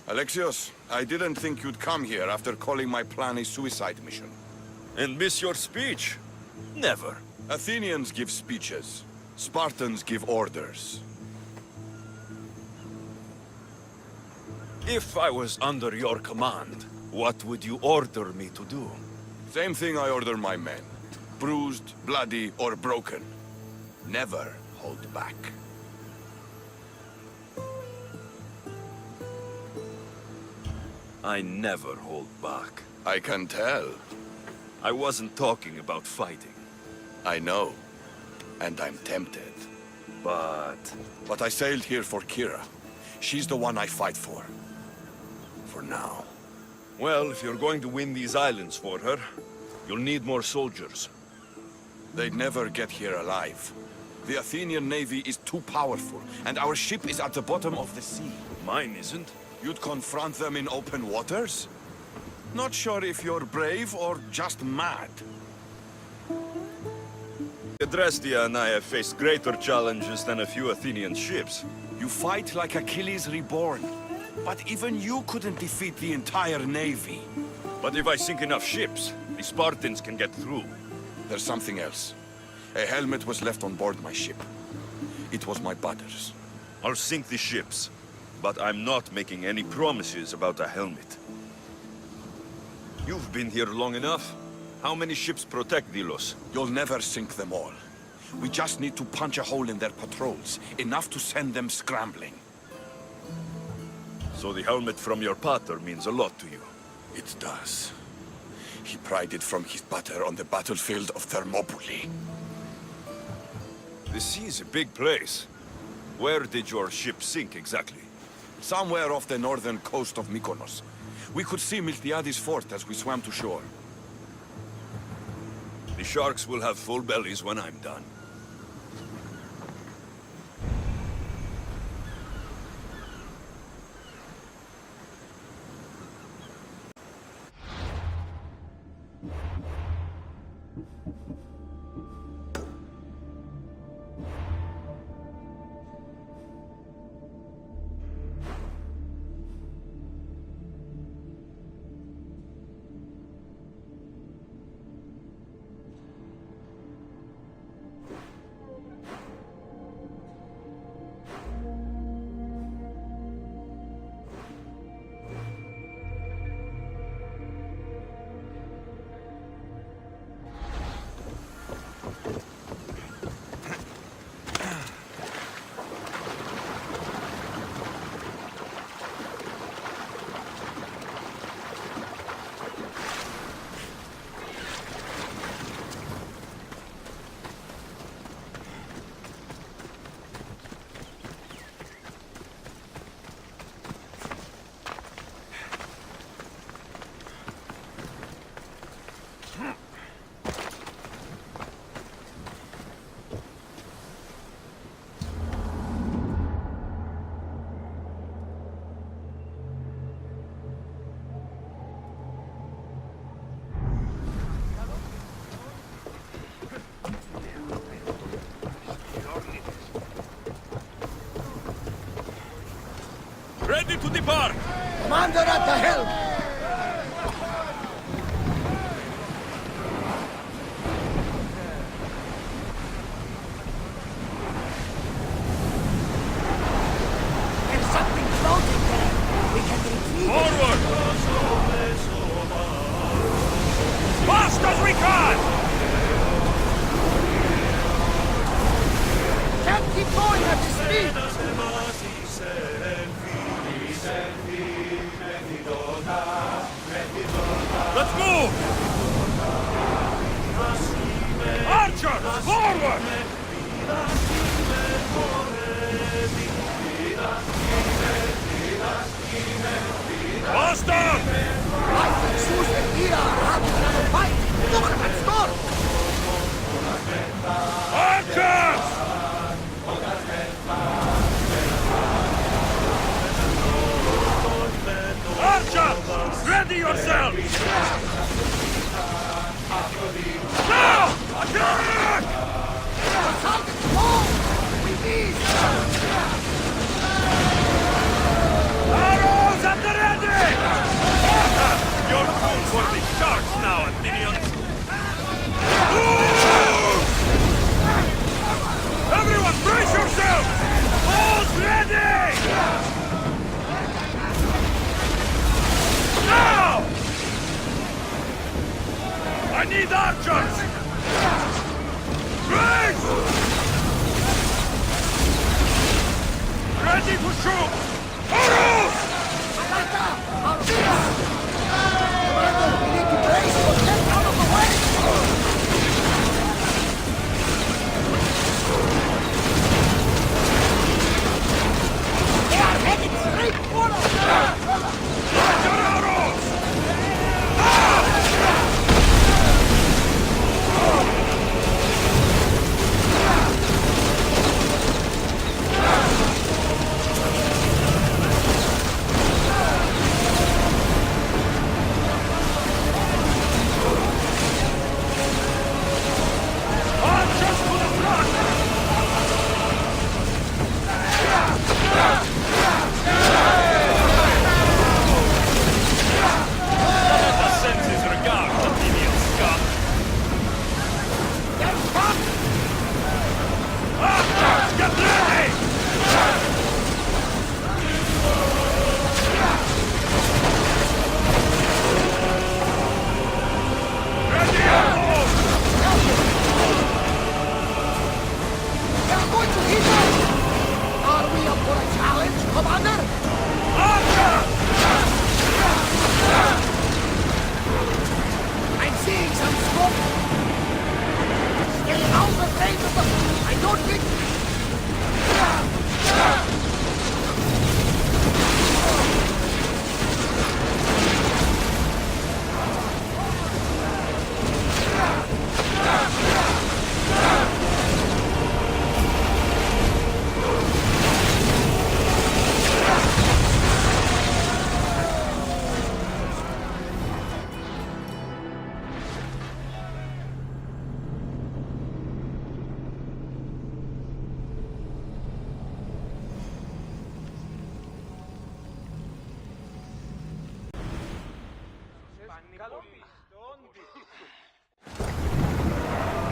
Speaker 3: Alexios, I didn't think you'd come here after calling my plan a suicide mission.
Speaker 1: And miss your speech? Never.
Speaker 3: Athenians give speeches. Spartans give orders.
Speaker 1: If I was under your command, what would you order me to do?
Speaker 3: Same thing I order my men. Bruised, bloody, or broken. Never hold back.
Speaker 1: I never hold back.
Speaker 3: I can tell.
Speaker 1: I wasn't talking about fighting.
Speaker 3: I know. And I'm tempted.
Speaker 1: But
Speaker 3: I sailed here for Kira. She's the one I fight for. For now.
Speaker 1: well, if you're going to win these islands for her, you'll need more soldiers.
Speaker 3: They'd never get here alive. The Athenian navy is too powerful, and our ship is at the bottom of the sea.
Speaker 1: Mine isn't.
Speaker 3: You'd confront them in open waters? Not sure if you're brave or just mad.
Speaker 1: Adrestia and I have faced greater challenges than a few Athenian ships.
Speaker 3: You fight like Achilles reborn. But even you couldn't defeat the entire navy.
Speaker 1: But if I sink enough ships, the Spartans can get through.
Speaker 3: There's something else. A helmet was left on board my ship. It was my brother's.
Speaker 1: I'll sink the ships, but I'm not making any promises about a helmet. You've been here long enough. How many ships protect Delos?
Speaker 3: You'll never sink them all. We just need to punch a hole in their patrols, enough to send them scrambling.
Speaker 1: So the helmet from your pater means a lot to you.
Speaker 3: It does. He pried it from his butter on the battlefield of Thermopylae.
Speaker 1: The sea's a big place. Where did your ship sink exactly?
Speaker 3: Somewhere off the northern coast of Mykonos. We could see Miltiades fort as we swam to shore.
Speaker 1: The sharks will have full bellies when I'm done. Ready to depart!
Speaker 5: Commander at the helm! There's something floating there! We can retreat!
Speaker 1: Forward! Fast as we can!
Speaker 5: Can't keep going at this speed!
Speaker 1: Let's move! Archers, forward! Boston!
Speaker 5: Life and Susan here are having another fight. Look at that storm!
Speaker 1: Archers! Archers! Ready yourselves! Now! Attack!
Speaker 5: Assault is wrong! We need...
Speaker 1: Arrows at the ready! You're fools for the sharks now, Athenians! Everyone brace yourselves! All's ready! Now! I need archers! Brace! Ready to shoot! Arrows!
Speaker 5: Atlanta! Our leader! Commander, we need to brace or get out of the way! They are headed straight for us!
Speaker 1: Light your arrows! Archers to the front! Let the senses regard, Athenian scum!
Speaker 5: Get back!
Speaker 1: Archers, get ready! Ready, arrows!
Speaker 5: They are going to hit us! Are we up for a challenge, Commander?
Speaker 1: Archers!
Speaker 5: I'm seeing some smoke! Stay out of range of them! I don't think...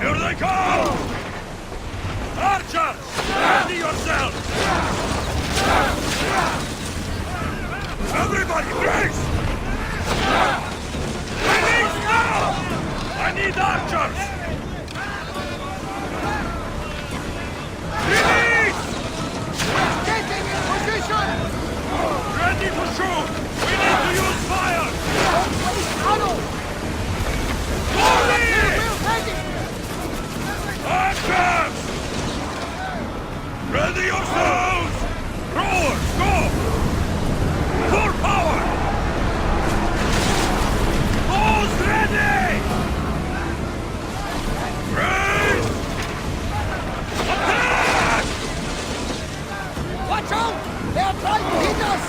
Speaker 1: Here they come! Archers! Ready yourselves! Everybody, brace! Release now! I need archers! Release!
Speaker 5: Getting in position!
Speaker 1: Ready to shoot! We need to use fire!
Speaker 5: Don't waste ammo!
Speaker 1: Hurry!
Speaker 5: We're ready!
Speaker 1: Archers! Ready yourselves! Rowers, go! Full power! Bows ready! Raise! Attack!
Speaker 5: Watch out! They are trying to hit us!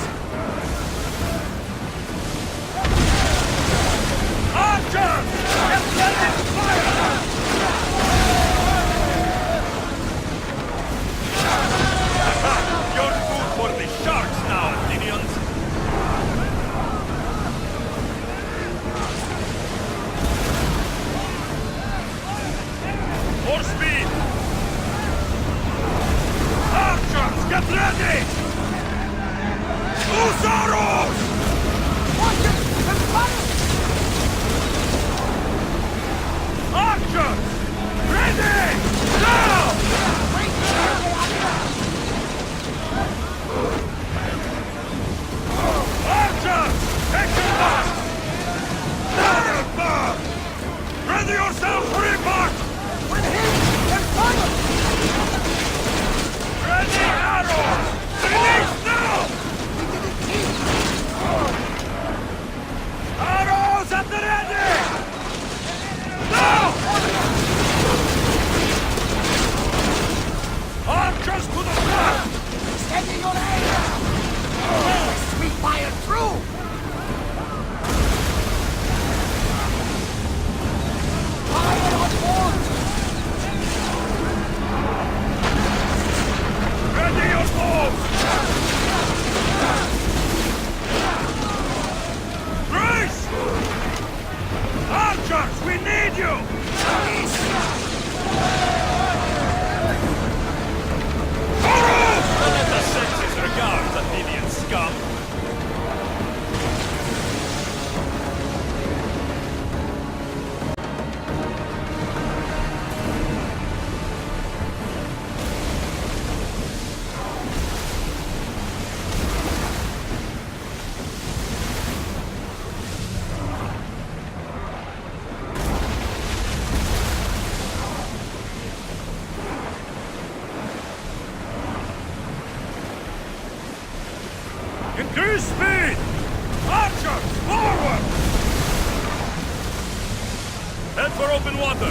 Speaker 1: open water!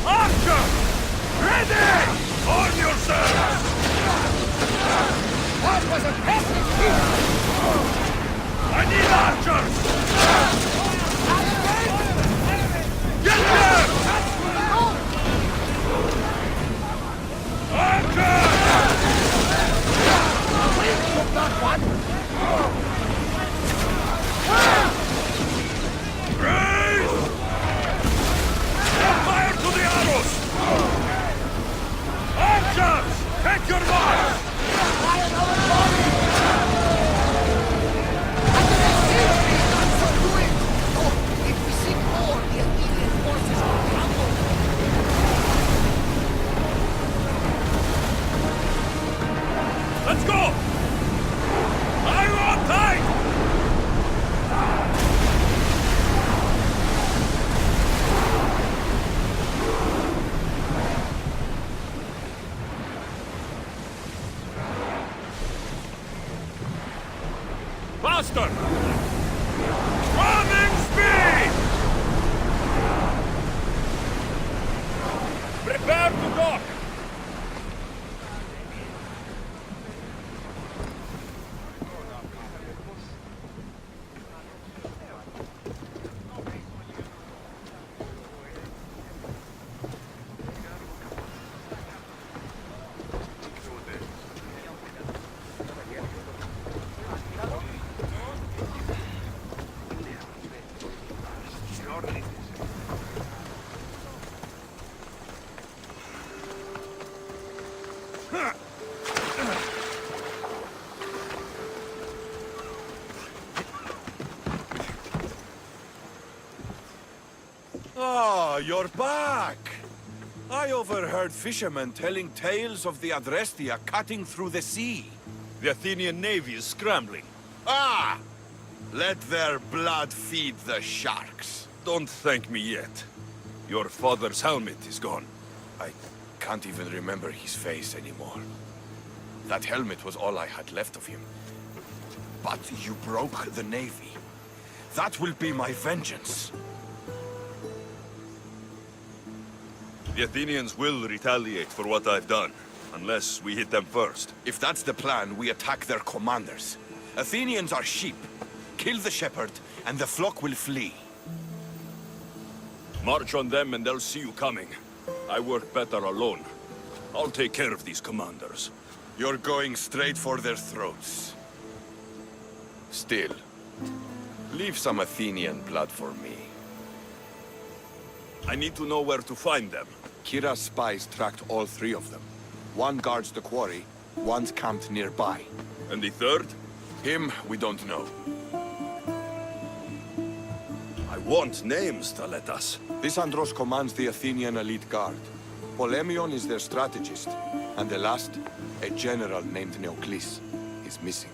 Speaker 1: Archer! Ready! Arm yourselves!
Speaker 5: What was a peasant here?
Speaker 1: I need archers! Get them! Archers!
Speaker 5: Took that one.
Speaker 1: Raise! Set fire to the arrows! Archers! Take your mark!
Speaker 5: If we seek more, the Athenian forces will crumble.
Speaker 1: Let's go! Are on tight! Faster! Running speed! Prepare to dock!
Speaker 3: Ah, you're back! I overheard fishermen telling tales of the Adrestia cutting through the sea.
Speaker 1: The Athenian navy is scrambling.
Speaker 3: Ah! Let their blood feed the sharks.
Speaker 1: Don't thank me yet. Your father's helmet is gone.
Speaker 3: I can't even remember his face anymore. That helmet was all I had left of him. But you broke the navy. That will be my vengeance.
Speaker 1: The Athenians will retaliate for what I've done, unless we hit them first.
Speaker 3: If that's the plan, we attack their commanders. Athenians are sheep. Kill the shepherd, and the flock will flee.
Speaker 1: March on them and they'll see you coming. I work better alone. I'll take care of these commanders.
Speaker 3: You're going straight for their throats. Still, leave some Athenian blood for me.
Speaker 1: I need to know where to find them.
Speaker 3: Kira's spies tracked all three of them. One guards the quarry, one's camped nearby.
Speaker 1: And the third?
Speaker 3: Him, we don't know.
Speaker 1: I want names, Thaletas.
Speaker 3: This Andros commands the Athenian elite guard. Polemion is their strategist. And the last, a general named Neoclis, is missing.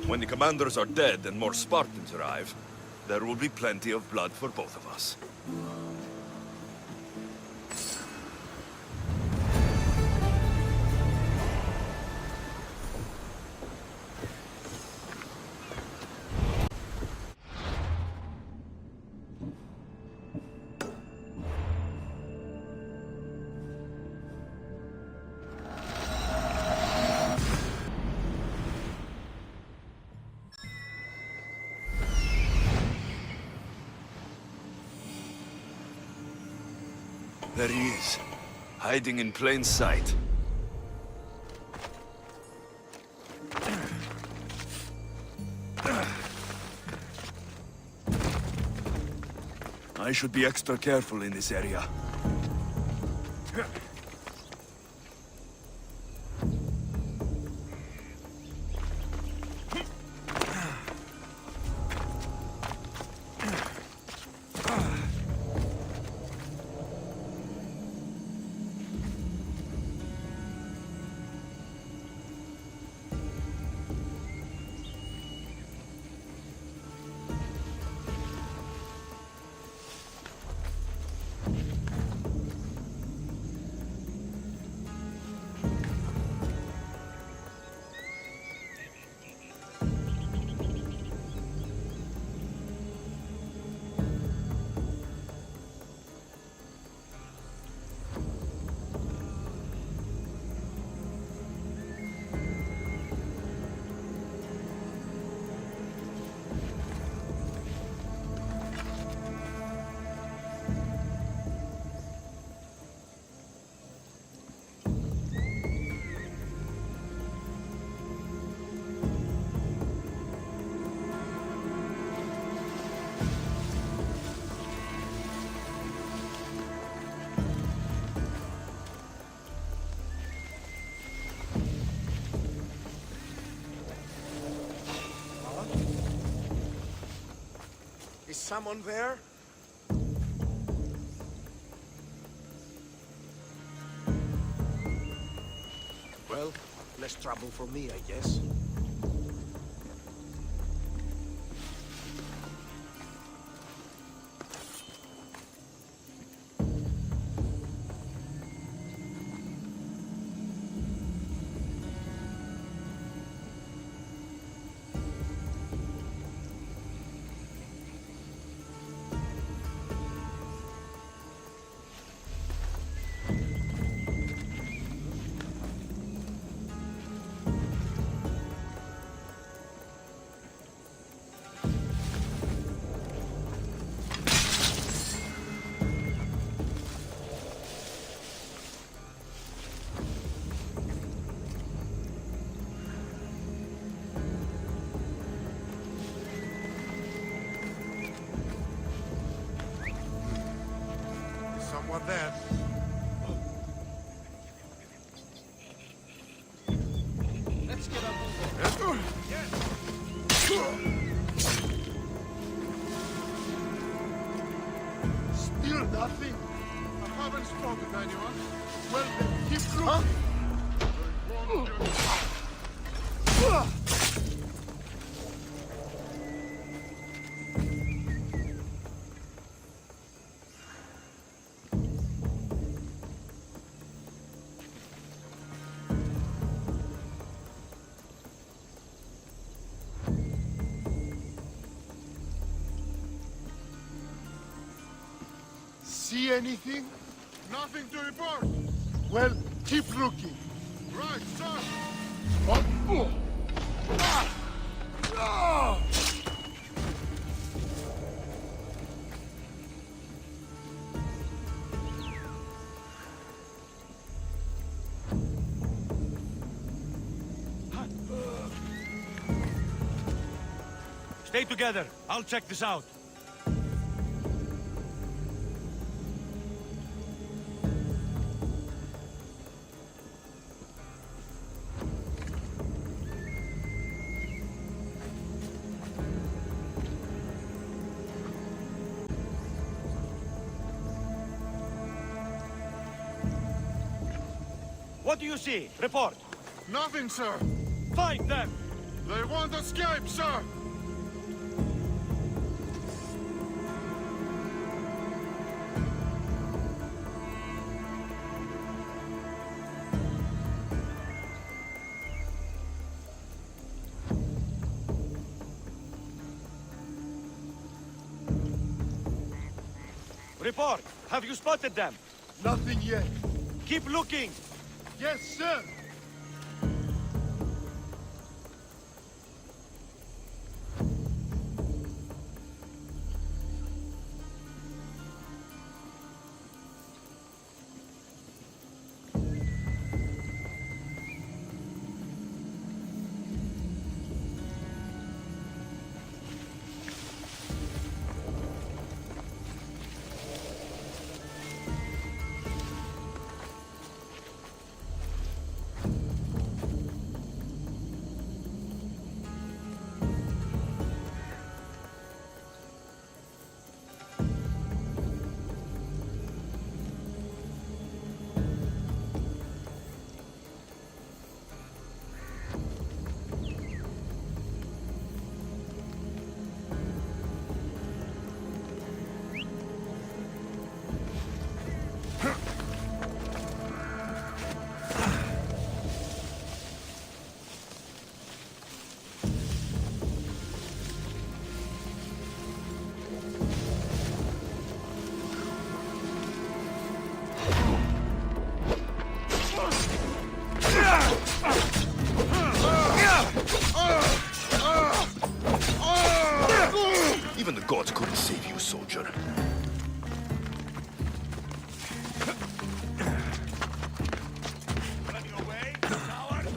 Speaker 1: When the commanders are dead and more Spartans arrive, there will be plenty of blood for both of us. There he is, hiding in plain sight. I should be extra careful in this area.
Speaker 3: someone there?
Speaker 5: Well, less trouble for me, I guess.
Speaker 3: Someone there.
Speaker 5: Let's get up over.
Speaker 6: Still nothing? I haven't spoken to anyone. Well, then keep looking. See anything?
Speaker 3: Nothing to report.
Speaker 6: Well, keep looking.
Speaker 3: Right, sir.
Speaker 2: Stay together. I'll check this out. What do you see? Report.
Speaker 6: Nothing, sir.
Speaker 2: Find them!
Speaker 6: They won't escape, sir.
Speaker 2: Report. Have you spotted them?
Speaker 6: Nothing yet.
Speaker 2: Keep looking!
Speaker 6: Yes, sir.
Speaker 1: Even the gods couldn't save you, soldier.
Speaker 2: Running away, coward!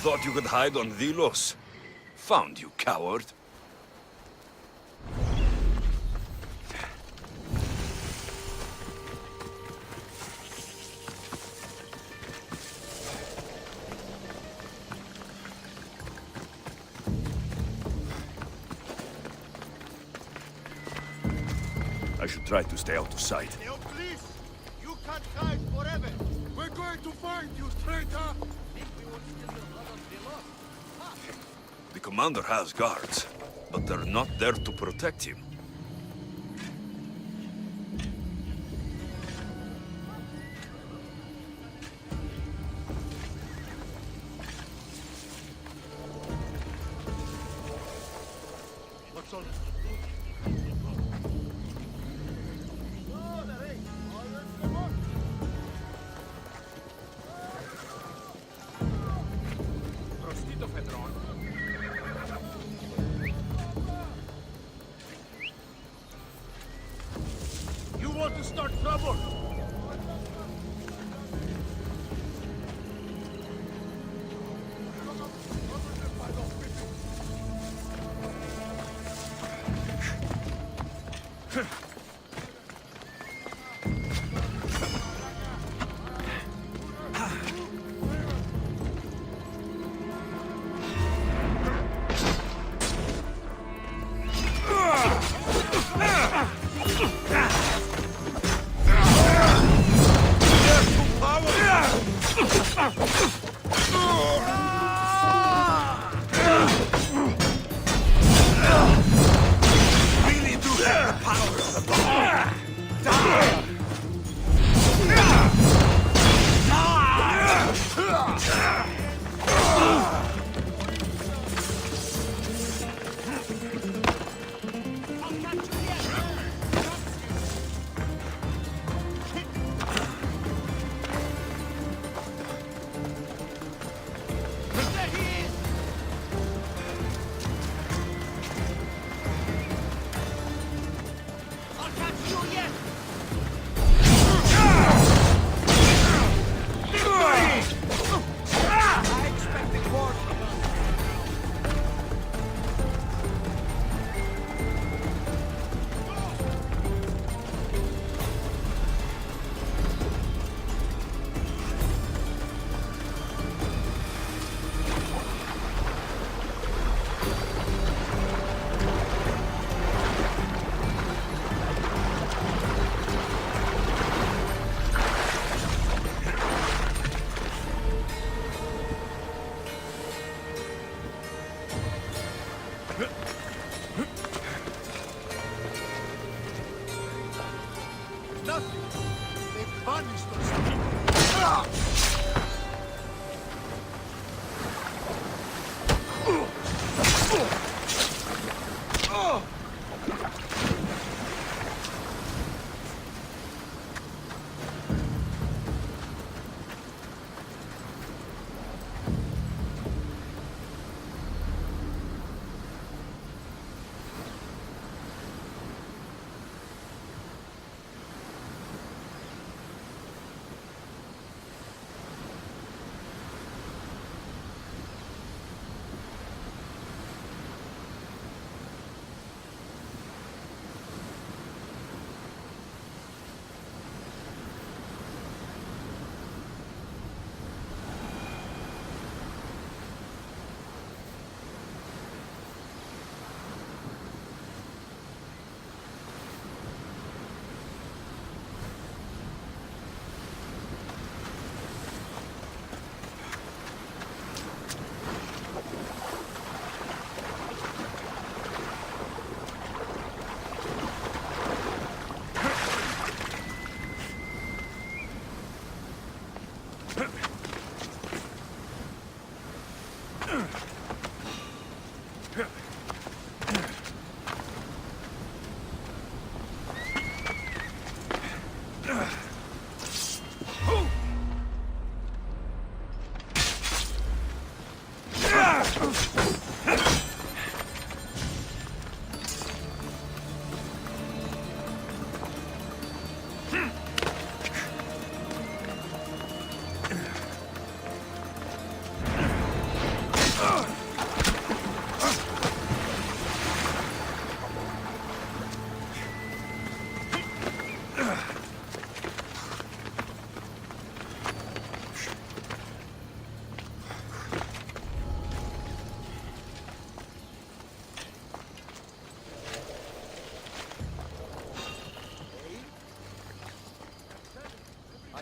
Speaker 1: Thought you could hide on Delos? Found you, coward. I should try to stay out of sight.
Speaker 6: Now, please! You can't hide forever! We're going to find you, traitor!
Speaker 1: The commander has guards, but they're not there to protect him.
Speaker 6: What's on?
Speaker 2: Προστίτο φετρών.
Speaker 6: You want to start trouble?
Speaker 3: Really do have the power of the bomb. Die!
Speaker 6: Nothing. They banished us.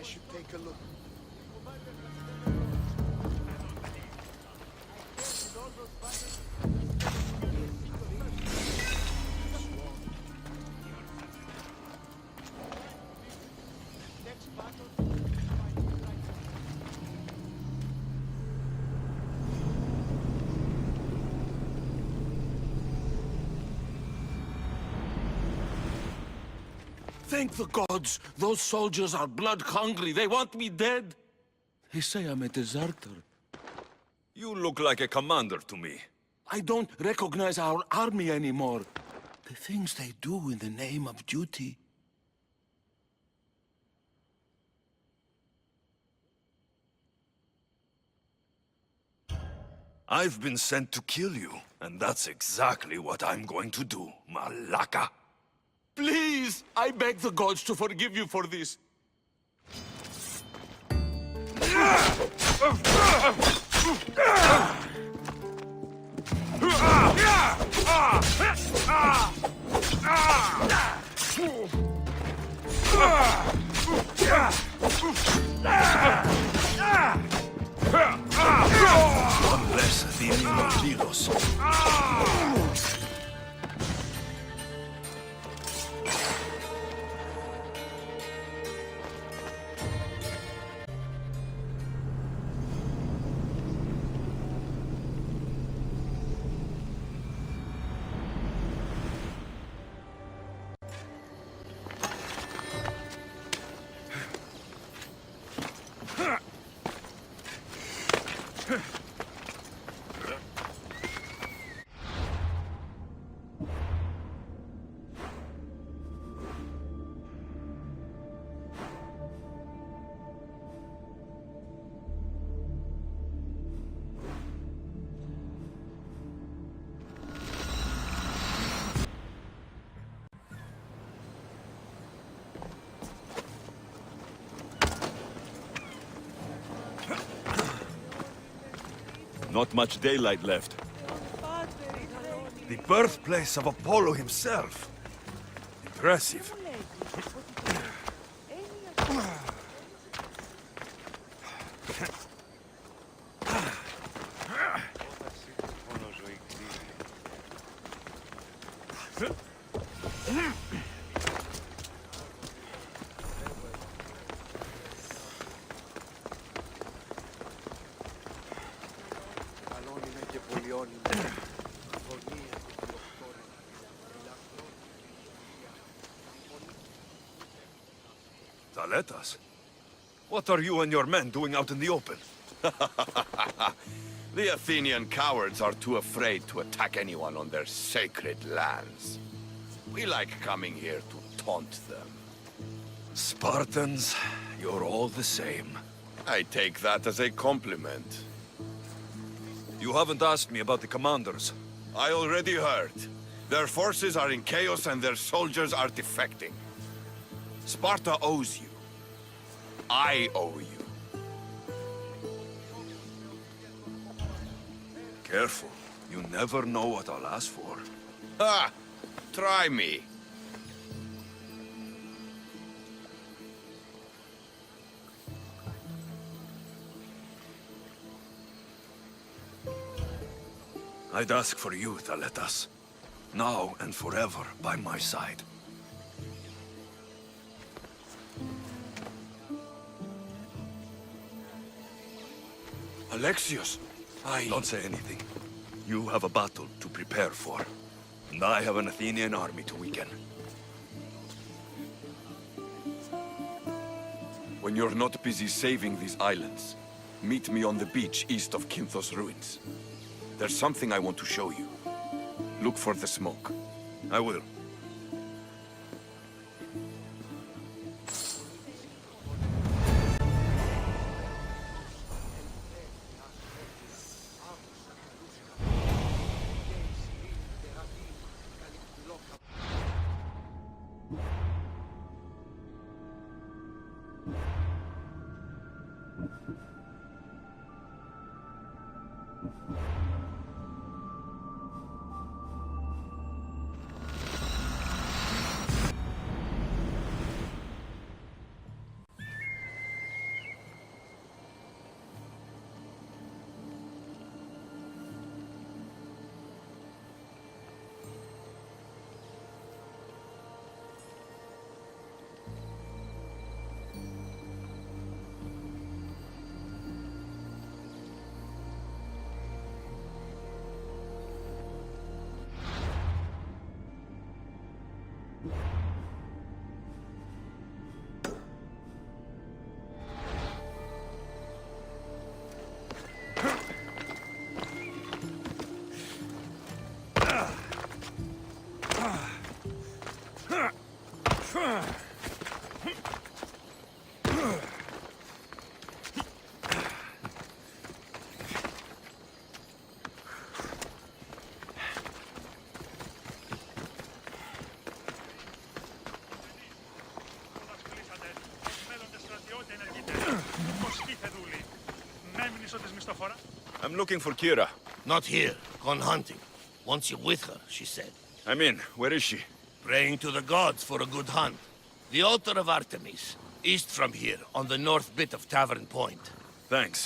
Speaker 6: I should take a look.
Speaker 3: Thank the gods! Those soldiers are blood-hungry. They want me dead. They say I'm a deserter.
Speaker 1: You look like a commander to me.
Speaker 3: I don't recognize our army anymore. The things they do in the name of duty.
Speaker 1: I've been sent to kill you, and that's exactly what I'm going to do, Malaka.
Speaker 3: Please! I beg the gods to forgive you for this.
Speaker 1: Unless the mordidos. Not much daylight left. The birthplace of Apollo himself. Impressive. Taletas? What are you and your men doing out in the open?
Speaker 3: The Athenian cowards are too afraid to attack anyone on their sacred lands. We like coming here to taunt them.
Speaker 1: Spartans, you're all the same.
Speaker 3: I take that as a compliment.
Speaker 1: You haven't asked me about the commanders.
Speaker 3: I already heard. Their forces are in chaos and their soldiers are defecting. Sparta owes you. I owe you.
Speaker 1: Careful. You never know what I'll ask for.
Speaker 3: Ha! Try me.
Speaker 1: I'd ask for you, Thaletas. Now and forever by my side.
Speaker 3: Alexios,
Speaker 1: Don't say anything. You have a battle to prepare for. And I have an Athenian army to weaken.
Speaker 3: When you're not busy saving these islands, meet me on the beach east of Kinthos ruins. There's something I want to show you. Look for the smoke.
Speaker 1: I will.
Speaker 2: έξοδες μισθοφόρα.
Speaker 1: I'm looking for Kira.
Speaker 5: Not here. Gone hunting. Wants you with her, she said.
Speaker 1: I'm in. Where is she?
Speaker 5: Praying to the gods for a good hunt. The altar of Artemis, east from here, on the north bit of Tavern Point.
Speaker 1: Thanks.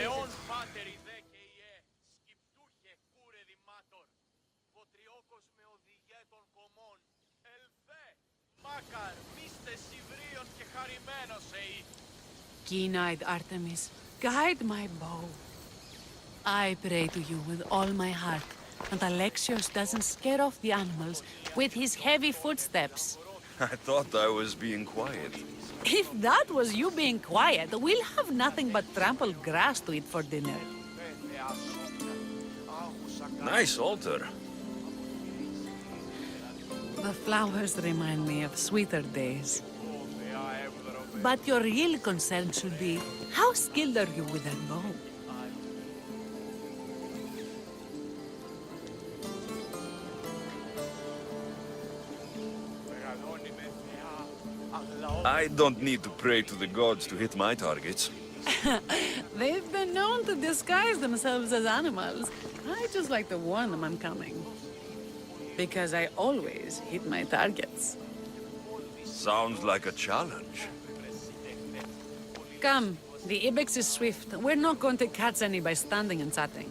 Speaker 2: Εόν πάτερ ιδέ και ιέ, σκυπτούχε κούρε δημάτορ, βοτριόκος με οδηγέ των κομμών, ελθέ, μάκαρ, μίστε σιβρίων και χαρημένος εή.
Speaker 7: Keen-eyed Artemis, guide my bow. I pray to you with all my heart, and Alexios doesn't scare off the animals with his heavy footsteps.
Speaker 1: I thought I was being quiet.
Speaker 7: If that was you being quiet, we'll have nothing but trampled grass to eat for dinner.
Speaker 1: Nice altar.
Speaker 7: The flowers remind me of sweeter days. But your real concern should be, how skilled are you with that bow?
Speaker 1: I don't need to pray to the gods to hit my targets.
Speaker 7: They've been known to disguise themselves as animals. I just like to warn them I'm coming. Because I always hit my targets.
Speaker 1: Sounds like a challenge.
Speaker 7: Come, the ibex is swift. We're not going to catch any by standing and chatting.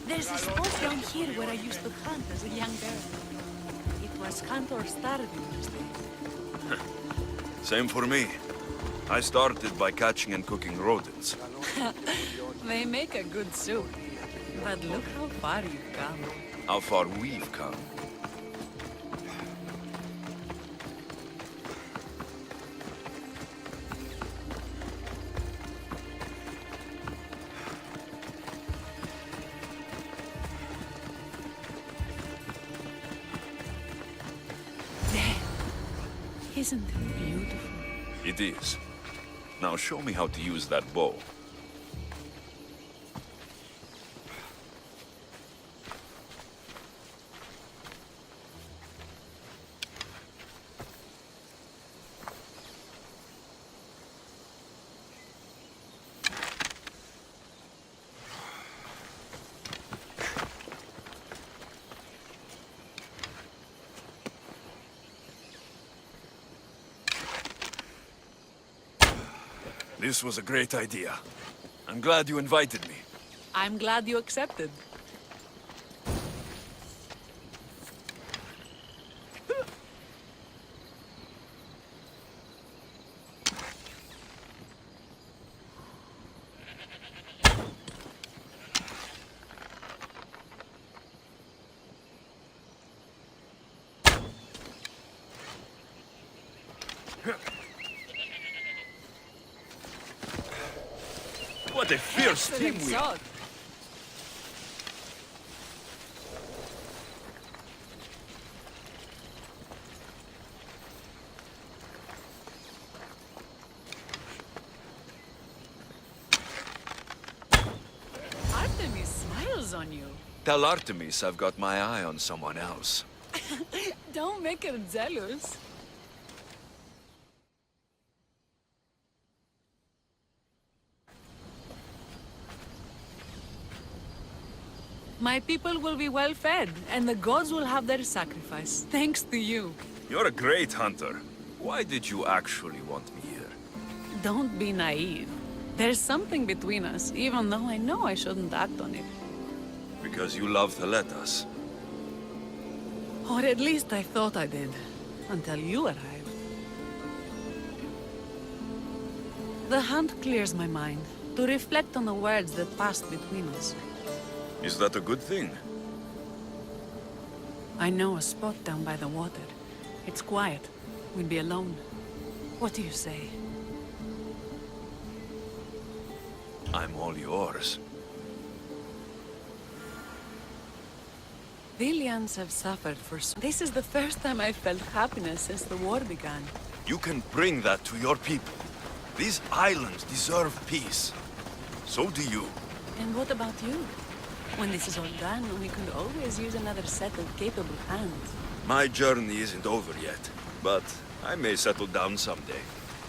Speaker 7: There's a spot down here where I used to hunt as a young girl. It was hunt or starve, you must say.
Speaker 1: Same for me. I started by catching and cooking rodents.
Speaker 7: They make a good soup. But look how far you've come.
Speaker 1: How far we've come.
Speaker 7: Isn't it beautiful?
Speaker 1: It is. Now show me how to use that bow. This was a great idea. I'm glad you invited me.
Speaker 7: I'm glad you accepted.
Speaker 1: What a fierce team we are.
Speaker 7: Artemis smiles on you.
Speaker 1: Tell Artemis I've got my eye on someone else.
Speaker 7: Don't make her jealous. My people will be well fed, and the gods will have their sacrifice, thanks to you.
Speaker 1: You're a great hunter. Why did you actually want me here?
Speaker 7: Don't be naive. There's something between us, even though I know I shouldn't act on it.
Speaker 1: Because you love Theletas.
Speaker 7: Or at least I thought I did, until you arrived. The hunt clears my mind, to reflect on the words that passed between us.
Speaker 1: Is that a good thing?
Speaker 7: I know a spot down by the water. It's quiet. We'll be alone. What do you say?
Speaker 1: I'm all yours.
Speaker 7: Villians have suffered for so... This is the first time I've felt happiness since the war began.
Speaker 1: You can bring that to your people. These islands deserve peace. So do you.
Speaker 7: And what about you? When this is all done, we could always use another set of capable hands.
Speaker 1: My journey isn't over yet, but I may settle down someday.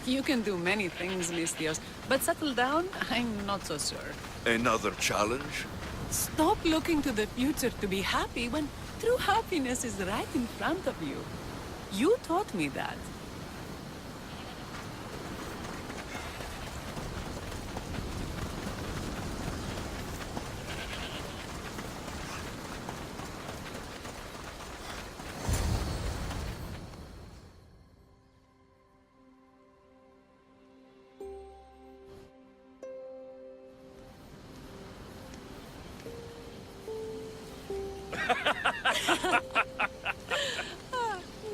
Speaker 7: You can do many things, Mistios, but settle down, I'm not so sure.
Speaker 1: Another challenge?
Speaker 7: Stop looking to the future to be happy when true happiness is right in front of you. You taught me that.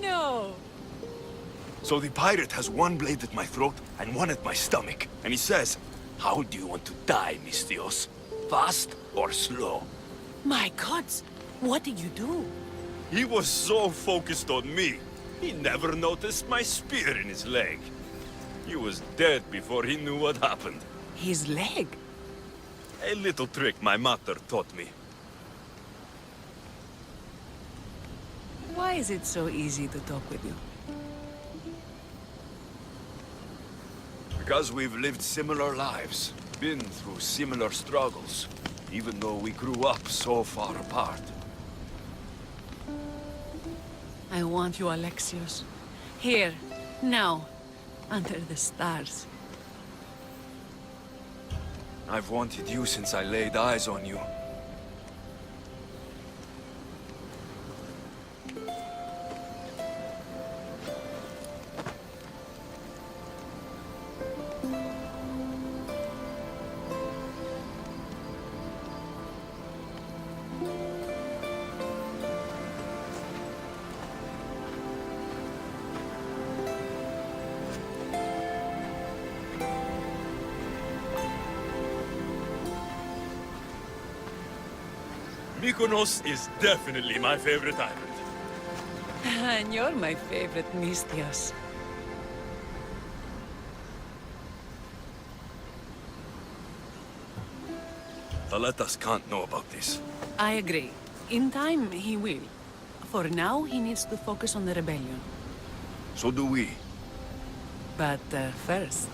Speaker 7: No.
Speaker 1: So the pirate has one blade at my throat and one at my stomach. And he says, how do you want to die, Mistios? Fast or slow?
Speaker 7: My gods, what did you do?
Speaker 1: He was so focused on me, he never noticed my spear in his leg. He was dead before he knew what happened.
Speaker 7: His leg?
Speaker 1: A little trick my mother taught me.
Speaker 7: Why is it so easy to talk with you?
Speaker 1: Because we've lived similar lives, been through similar struggles, even though we grew up so far apart.
Speaker 7: I want you, Alexios. Here, now, under the stars.
Speaker 1: I've wanted you since I laid eyes on you. Mykonos is definitely my favorite island.
Speaker 7: And you're my favorite, Mistios.
Speaker 1: Thaletas can't know about this.
Speaker 7: I agree. In time, he will. For now, he needs to focus on the rebellion.
Speaker 1: So do we.
Speaker 7: But first,